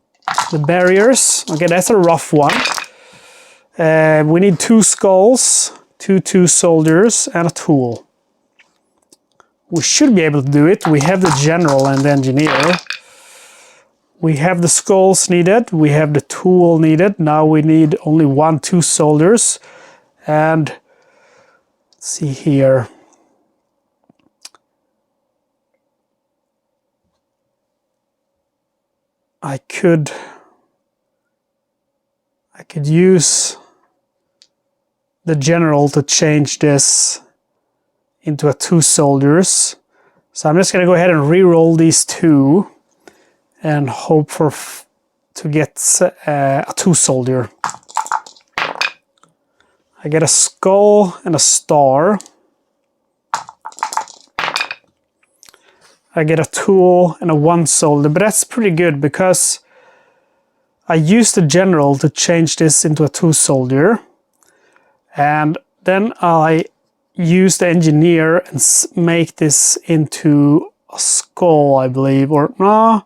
the barriers. Okay, that's a rough one. We need 2 skulls, 2 soldiers, and a tool. We should be able to do it. We have the general and the engineer. We have the skulls needed. We have the tool needed. Now we need only 2 soldiers. And let's see here. I could use the general to change this into a 2 soldiers. So I'm just going to go ahead and re-roll these 2 and hope to get a 2 soldier. I get a skull and a star. I get a tool and a 1 soldier, but that's pretty good because I used the general to change this into a 2 soldier. And then I use the engineer and make this into a skull, I believe. Or no,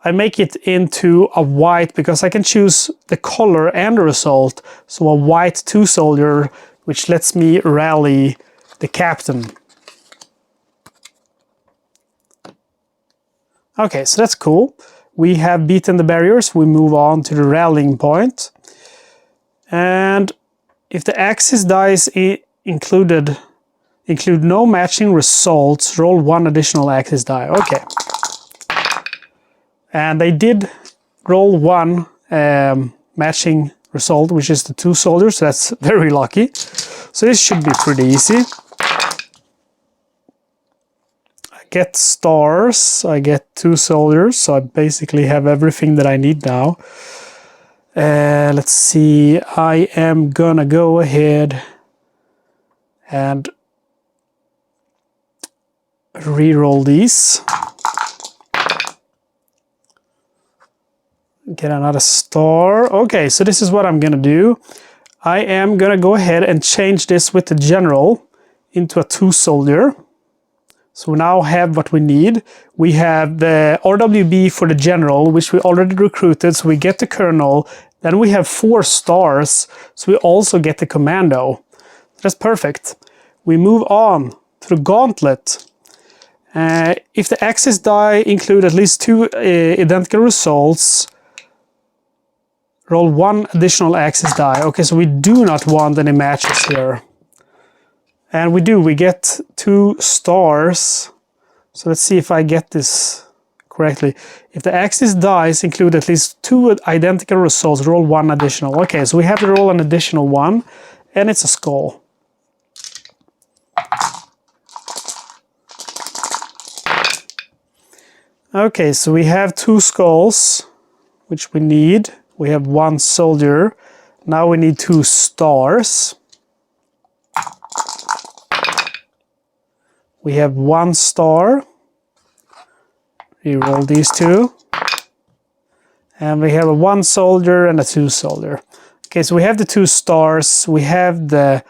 I make it into a white because I can choose the color and the result. So a white 2 soldier, which lets me rally the captain. Okay, so that's cool. We have beaten the barriers. We move on to the rallying point. And if the axis dice include no matching results, roll 1 additional axis die. Okay. And they did roll 1 matching result, which is the 2 soldiers. So that's very lucky. So this should be pretty easy. I get stars. I get 2 soldiers. So I basically have everything that I need now. Let's see. I am gonna go ahead and re-roll these. Get another star. Okay, so this is what I'm gonna do. I am gonna go ahead and change this with the general into a 2 soldier. So we now have what we need. We have the RWB for the general, which we already recruited, so we get the colonel. Then we have 4 stars, so we also get the commando. That's perfect. We move on to the gauntlet. If the axis die include at least 2 identical results, roll 1 additional axis die. Okay, so we do not want any matches here. And we do, we get 2 stars. So let's see if I get this correctly. If the axis dice include at least 2 identical results, roll 1 additional. Okay, so we have to roll an additional 1, and it's a skull. Okay, so we have 2 skulls, which we need. We have 1 soldier. Now we need 2 stars. We have 1 star. Reroll these 2. And we have a 1 soldier and a 2 soldier. Okay, so we have the 2 stars. We have the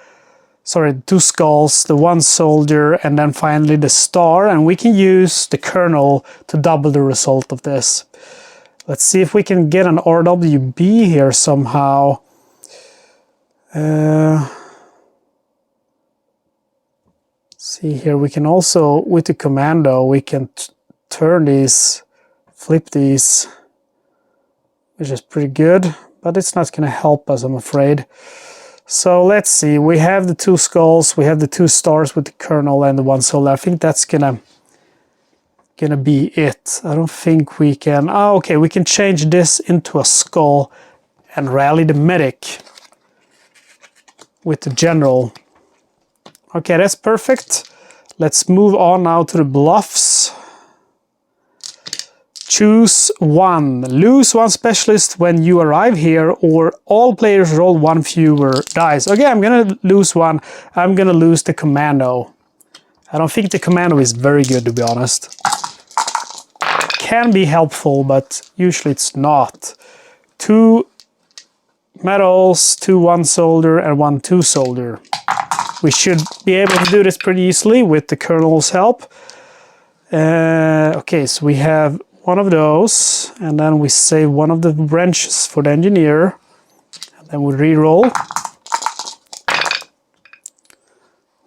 2 skulls, the 1 soldier, and then finally the star. And we can use the colonel to double the result of this. Let's see if we can get an RWB here somehow. See here, we can also, with the commando, we can turn these, flip these, which is pretty good, but it's not going to help us, I'm afraid. So let's see, we have the 2 skulls, we have the 2 stars with the colonel and the 1 soldier. I think that's gonna be it. I don't think we can, okay, we can change this into a skull and rally the medic with the general. Okay, that's perfect. Let's move on now to the bluffs. Choose 1. Lose 1 specialist when you arrive here, or all players roll 1 fewer dice. Okay, I'm gonna lose 1. I'm gonna lose the commando. I don't think the commando is very good, to be honest. can be helpful, but usually it's not. 2 metals, 2 1 soldier, and 1 2 soldier. We should be able to do this pretty easily with the Colonel's help. Okay, so we have one of those, and then we save one of the wrenches for the engineer, and then we re-roll.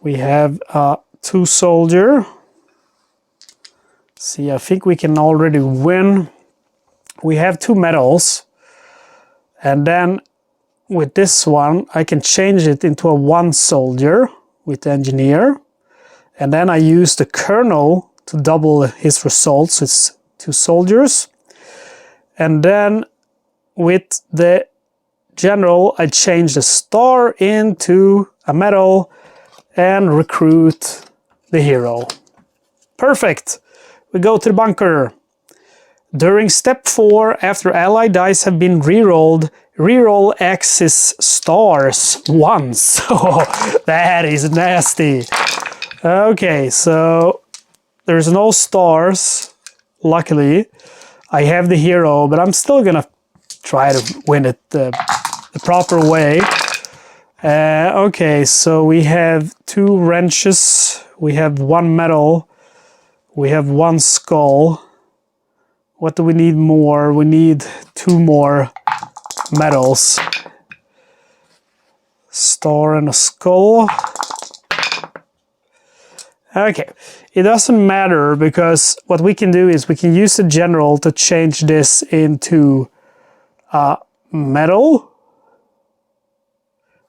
We have a 2 soldier. See, I think we can already win. We have 2 metals, and then with this one I can change it into a 1 soldier with the engineer, and then I use the Colonel to double his results. It's 2 soldiers, and then with the general I change the star into a metal and recruit the hero. Perfect. We go to the bunker. During step 4, after allied dice have been re-rolled, re-roll Axis stars once. Oh, that is nasty. Okay, so there's no stars, luckily. I have the hero, but I'm still gonna try to win it the proper way. Okay, so we have 2 wrenches, we have 1 metal, we have 1 skull. What do we need more? We need 2 more metals. Star and a skull. Okay, it doesn't matter, because what we can do is we can use the general to change this into metal.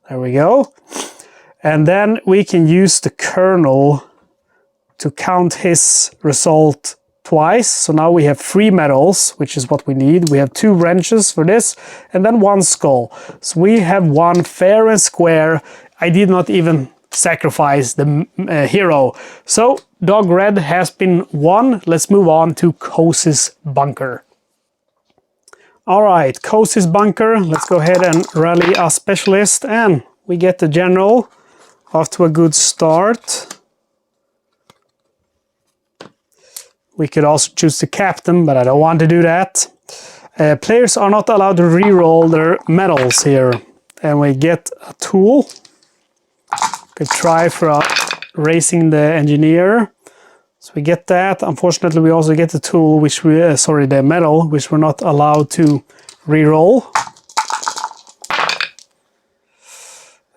There we go. And then we can use the Colonel to count his result twice. So now we have 3 metals, which is what we need. We have 2 wrenches for this, and then 1 skull. So we have 1 fair and square. I did not even sacrifice the hero. So Dog Red has been won. Let's move on to Kosis bunker. Alright, Kosis bunker. Let's go ahead and rally a specialist, and we get the general off to a good start. We could also choose the captain, but I don't want to do that. Players are not allowed to re-roll their medals here. And we get a tool. Could try for racing the engineer. So we get that. Unfortunately, we also get the tool, which we, the medal, which we're not allowed to re-roll.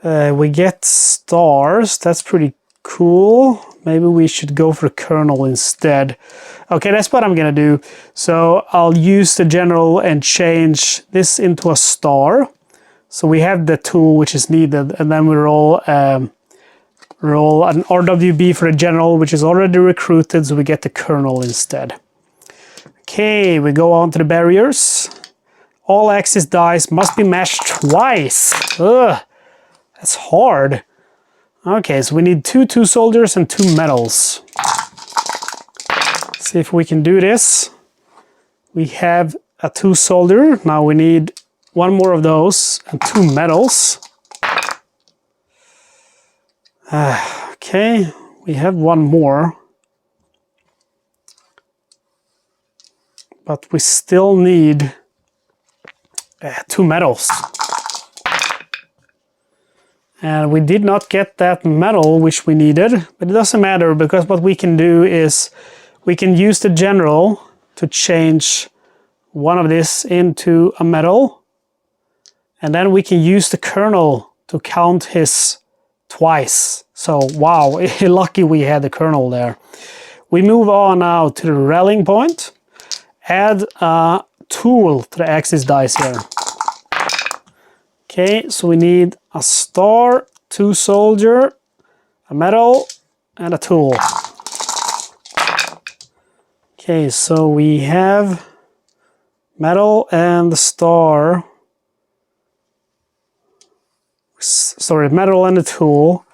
We get stars. That's pretty cool. Maybe we should go for the Colonel instead. Okay, that's what I'm gonna do. So I'll use the general and change this into a star. So we have the tool which is needed, and then we roll an RWB for the general, which is already recruited, so we get the Colonel instead. Okay, we go on to the barriers. All Axis dice must be matched twice. Ugh, that's hard. Okay, so we need 2 soldiers and 2 metals. Let's see if we can do this. We have a 2 soldier. Now we need 1 more of those and 2 metals. Okay, we have 1 more. But we still need 2 metals. And we did not get that metal which we needed, but it doesn't matter, because what we can do is we can use the general to change one of this into a metal, and then we can use the Colonel to count his twice. So wow, lucky we had the Colonel there. We move on now to the rallying point. Add a tool to the Axis dice here. Okay, so we need a star, 2 soldier, a metal, and a tool. Okay, so we have metal and the star. Sorry, metal and the tool.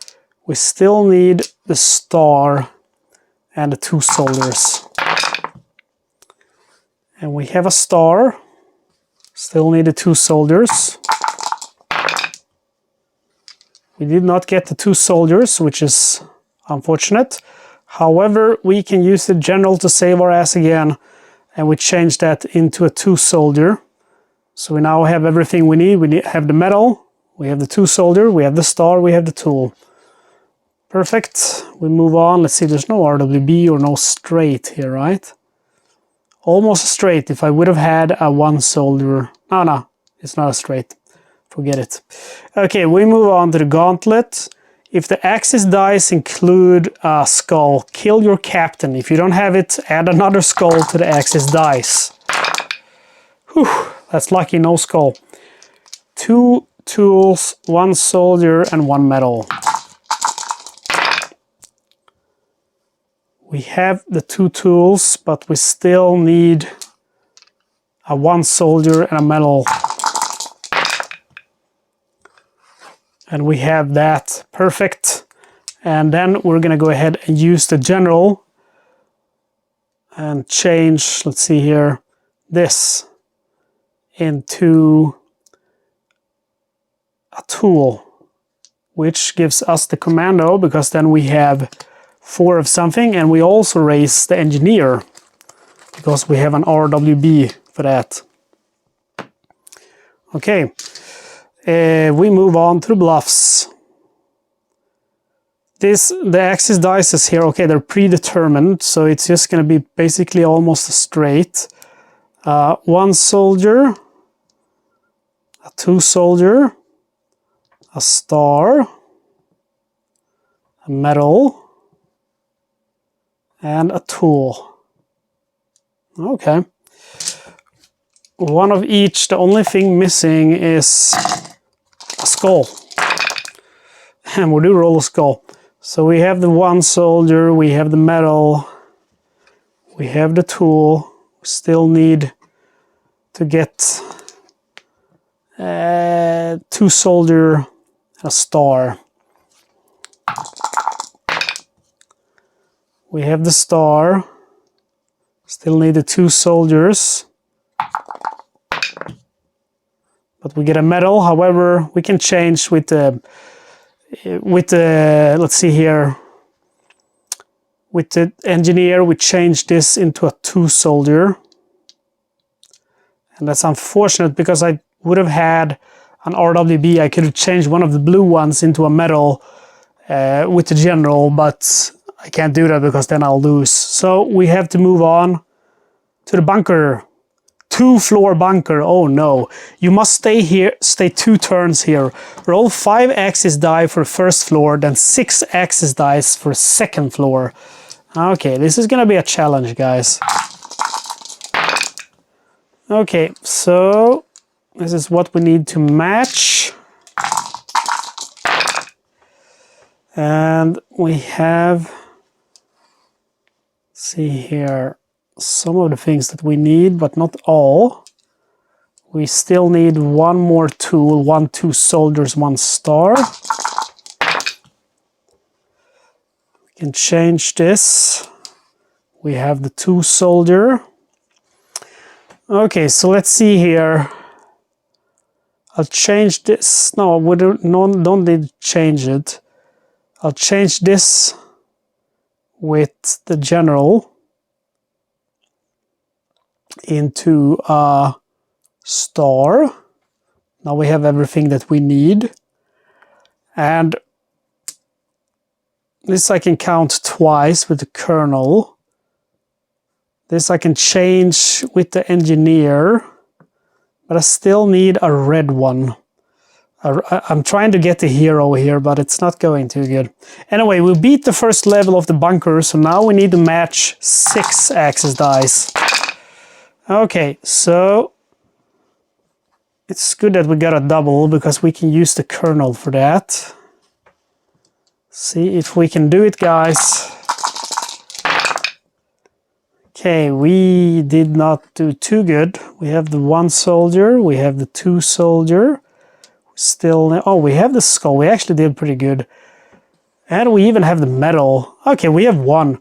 We still need the star and the 2 soldiers. And we have a star. Still need the 2 soldiers. We did not get the 2 soldiers, which is unfortunate. However, we can use the general to save our ass again. and we change that into a 2 soldier. So we now have everything we need. We have the medal, we have the 2 soldier, we have the star, we have the tool. Perfect. We move on. Let's see, there's no RWB or no straight here, right? Almost straight if I would have had a 1 soldier. No, it's not a straight. Forget it. Okay, we move on to the gauntlet. If the Axis dice include a skull, kill your captain. If you don't have it, add another skull to the Axis dice. Whew, that's lucky, no skull. 2 tools, 1 soldier, and 1 medal. We have the 2 tools, but we still need a 1 soldier and a medal. And we have that. Perfect. And then we're going to go ahead and use the general and change, let's see here, this into a tool, which gives us the commando, because then we have 4 of something, and we also raise the engineer because we have an RWB for that. Okay, we move on to the bluffs. The Axis dice is here. Okay, they're predetermined, so it's just going to be basically almost a straight. 1 soldier, a 2 soldier, a star, a medal, and a tool. Okay. 1 of each. The only thing missing is a skull. And we do roll a skull. So we have the 1 soldier, we have the medal, we have the tool. We still need to get 2 soldier and a star. We have the star. Still need the 2 soldiers. But we get a medal. However, we can change with the let's see here. With the engineer, we change this into a 2 soldier. And that's unfortunate because I would have had an RWB. I could have changed one of the blue ones into a medal with the general, but I can't do that because then I'll lose. So we have to move on to the bunker. 2-floor bunker. Oh no. You must stay here, stay 2 turns here. Roll 5 Axis die for first floor, then 6 Axis dice for second floor. Okay, this is gonna be a challenge, guys. Okay, so this is what we need to match. And we have, see here, some of the things that we need, but not all. We still need 1 more tool, 1 2 soldiers, 1 star. We can change this. We have the 2 soldier. Okay, so let's see here. I'll change this. No, we don't need to change it. I'll change this with the general into a star. Now we have everything that we need. And this I can count twice with the colonel. This I can change with the engineer, but I still need a red one. I'm trying to get the hero here, but it's not going too good. Anyway, we beat the first level of the bunker, so now we need to match 6 Axis dice. Okay, so it's good that we got a double because we can use the colonel for that. See if we can do it, guys. Okay, we did not do too good. We have the 1 soldier, we have the 2 soldier. Still, oh, we have the skull. We actually did pretty good. And we even have the medal. Okay, we have 1.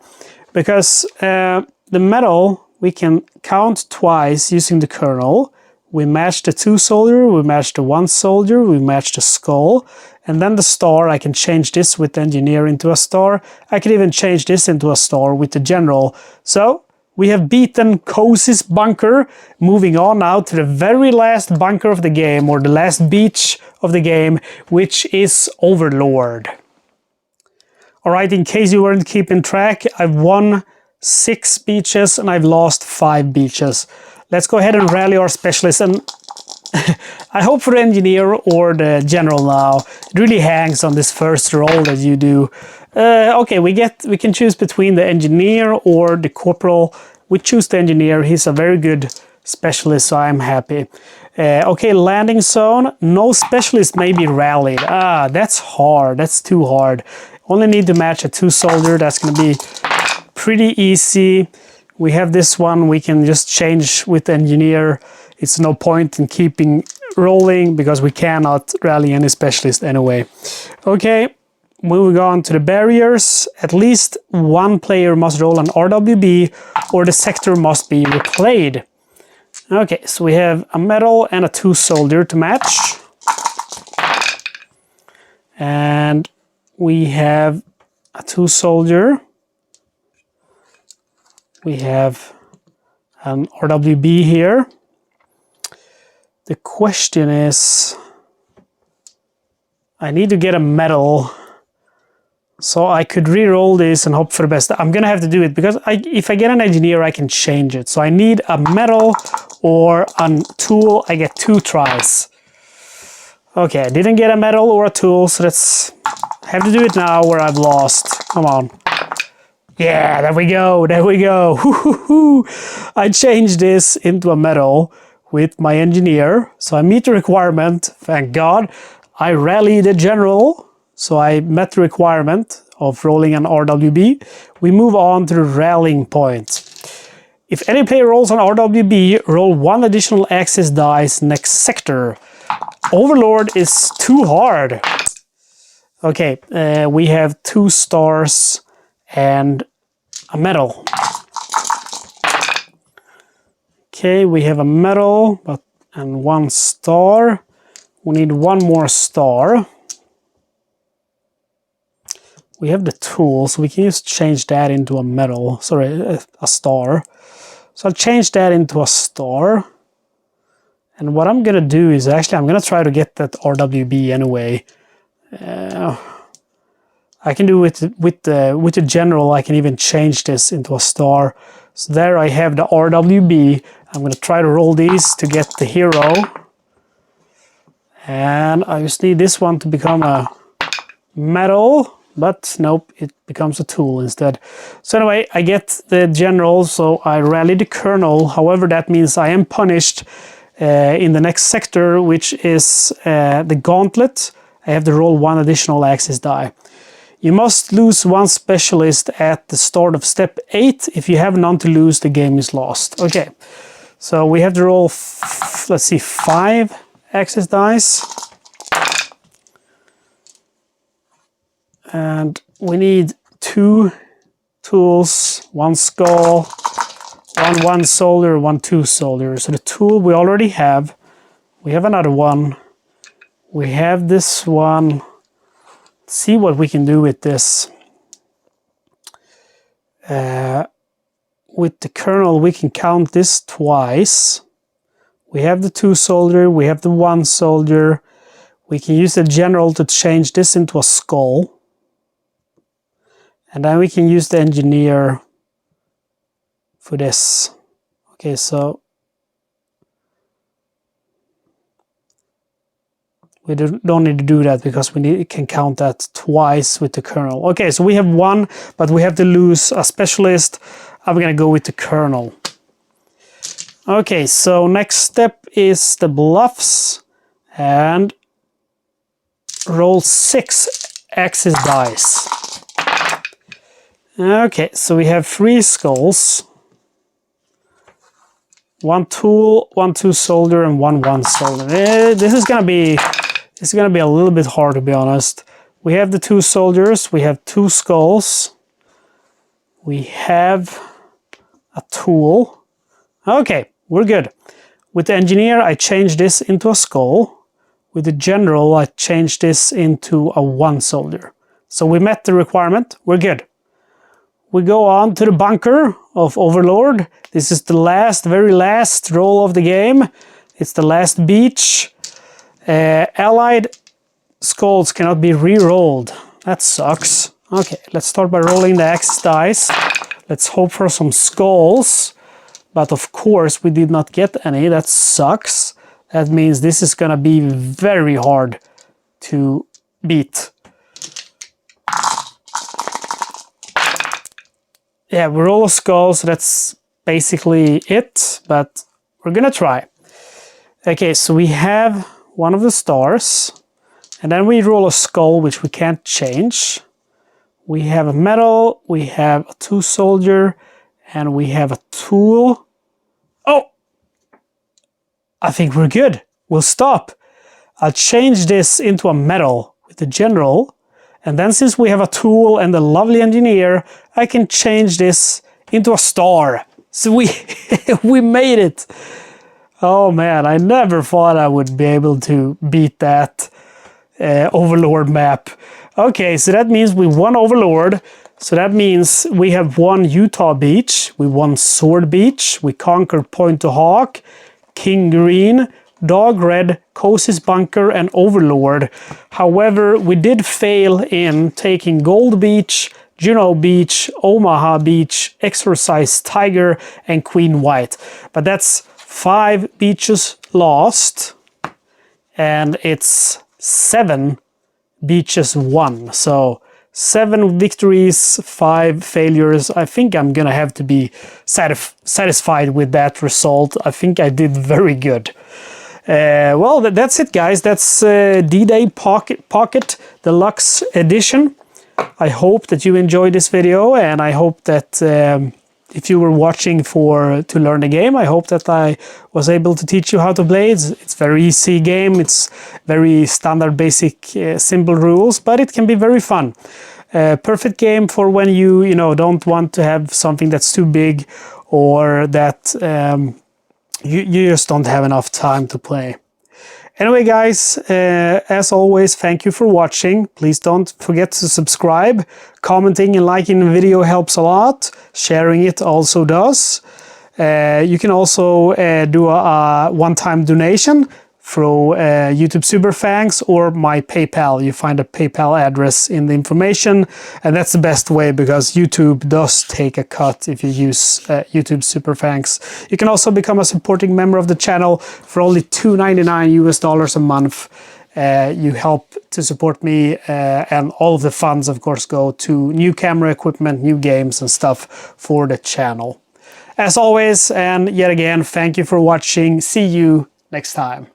Because the medal, we can count twice using the colonel. We match the 2 soldier, we match the 1 soldier, we match the skull. And then the star, I can change this with the engineer into a star. I can even change this into a star with the general. So, We have beaten Kosis bunker. Moving on now to the very last bunker of the game, or the last beach of the game, which is Overlord. Alright, in case you weren't keeping track, I've won 6 beaches and I've lost 5 beaches. Let's go ahead and rally our specialist, and I hope for the engineer or the general now. It really hangs on this first roll that you do. Okay, we can choose between the engineer or the corporal. We choose the engineer. He's a very good specialist, so I'm happy. Okay, landing zone. No specialist may be rallied. Ah, that's hard. That's too hard. Only need to match a 2 soldier. That's going to be pretty easy. We have this one. We can just change with the engineer. It's no point in keeping rolling because we cannot rally any specialist anyway. Okay, moving on to the barriers. At least one player must roll an RWB or the sector must be replayed. Okay, so we have a metal and a 2 soldier to match. And we have a 2 soldier. We have an RWB here. The question is, I need to get a metal, so I could re-roll this and hope for the best. I'm gonna have to do it because if I get an engineer, I can change it. So I need a metal or a tool. I get 2 tries. Okay, I didn't get a metal or a tool, so let's have to do it now where I've lost. Come on. Yeah, there we go, there we go. I changed this into a metal with my engineer, so I meet the requirement, thank God. I rally the general, so I met the requirement of rolling an RWB. We move on to the rallying point. If any player rolls an RWB, roll 1 additional access dice next sector. Overlord is too hard. Okay, we have 2 stars and a metal. Okay, we have a metal and 1 star. We need 1 more star. We have the tool, so we can just change that into a metal. Sorry, a star. So I'll change that into a star. And what I'm gonna do is actually I'm gonna try to get that RWB anyway. I can do it with the general. I can even change this into a star. So there I have the RWB. I'm gonna try to roll these to get the hero. And I just need this one to become a metal, but nope, it becomes a tool instead. So anyway, I get the general, so I rally the colonel. However, that means I am punished in the next sector, which is the gauntlet. I have to roll 1 additional access die. You must lose 1 specialist at the start of step 8. If you have none to lose, the game is lost. Okay, so we have to roll, let's see, 5 access dice. And we need 2 tools, 1 skull, 1 soldier, 1 2 soldier. So the tool we already have. We have another one. We have this one. Let's see what we can do with this. With the colonel, we can count this twice. We have the 2 soldier, we have the 1 soldier. We can use the general to change this into a skull. And then we can use the engineer for this. Okay, so we don't need to do that because we can count that twice with the colonel. Okay, so we have 1, but we have to lose a specialist. I'm gonna go with the colonel. Okay, so next step is the bluffs. And roll 6 access dice. Okay, so we have 3 skulls. 1 tool, 1 2 soldier, and 1 soldier. This is gonna be a little bit hard, to be honest. We have the 2 soldiers, we have 2 skulls, we have a tool. Okay, we're good. With the engineer, I changed this into a skull. With the general, I changed this into a 1 soldier. So we met the requirement, we're good. we go on to the bunker of Overlord. This is the very last roll of the game. It's the last beach. Allied skulls cannot be re-rolled. That sucks. Okay, let's start by rolling the X dice. Let's hope for some skulls. But of course, we did not get any. That sucks. That means this is gonna be very hard to beat. Yeah, we roll a skull, so that's basically it, but we're gonna try. Okay, so we have one of the stars, and then we roll a skull, which we can't change. We have a medal, we have a 2 soldier, and we have a tool. Oh! I think we're good. We'll stop. I'll change this into a medal with the general. And then since we have a tool and the lovely engineer, I can change this into a star. So we made it. Oh man, I never thought I would be able to beat that Overlord map. Okay, so that means we won Overlord. So that means we have won Utah Beach, we won Sword Beach, we conquered Point du Hoc, King Green, Dog Red, Kosis Bunker, and Overlord. However, we did fail in taking Gold Beach, Juno Beach, Omaha Beach, Exorcise Tiger, and Queen White. But that's 5 beaches lost, and it's 7 beaches won. So 7 victories, 5 failures. I think I'm gonna have to be satisfied with that result. I think I did very good. Well, that's it, guys. That's D-Day Pocket Deluxe Edition. I hope that you enjoyed this video, and I hope that if you were watching to learn the game, I hope that I was able to teach you how to play. It's very easy game. It's very standard, basic, simple rules, but it can be very fun. Perfect game for when you don't want to have something that's too big, or that you just don't have enough time to play. Anyway, guys, as always, thank you for watching. Please don't forget to subscribe. Commenting and liking the video helps a lot. Sharing it also does. You can also do a one-time donation through YouTube Super Thanks or my PayPal. You find a PayPal address in the information, and that's the best way because YouTube does take a cut if you use YouTube Super Thanks. You can also become a supporting member of the channel for only $2.99 US a month. You help to support me, and all of the funds, of course, go to new camera equipment, new games and stuff for the channel. As always, and yet again, thank you for watching. See you next time.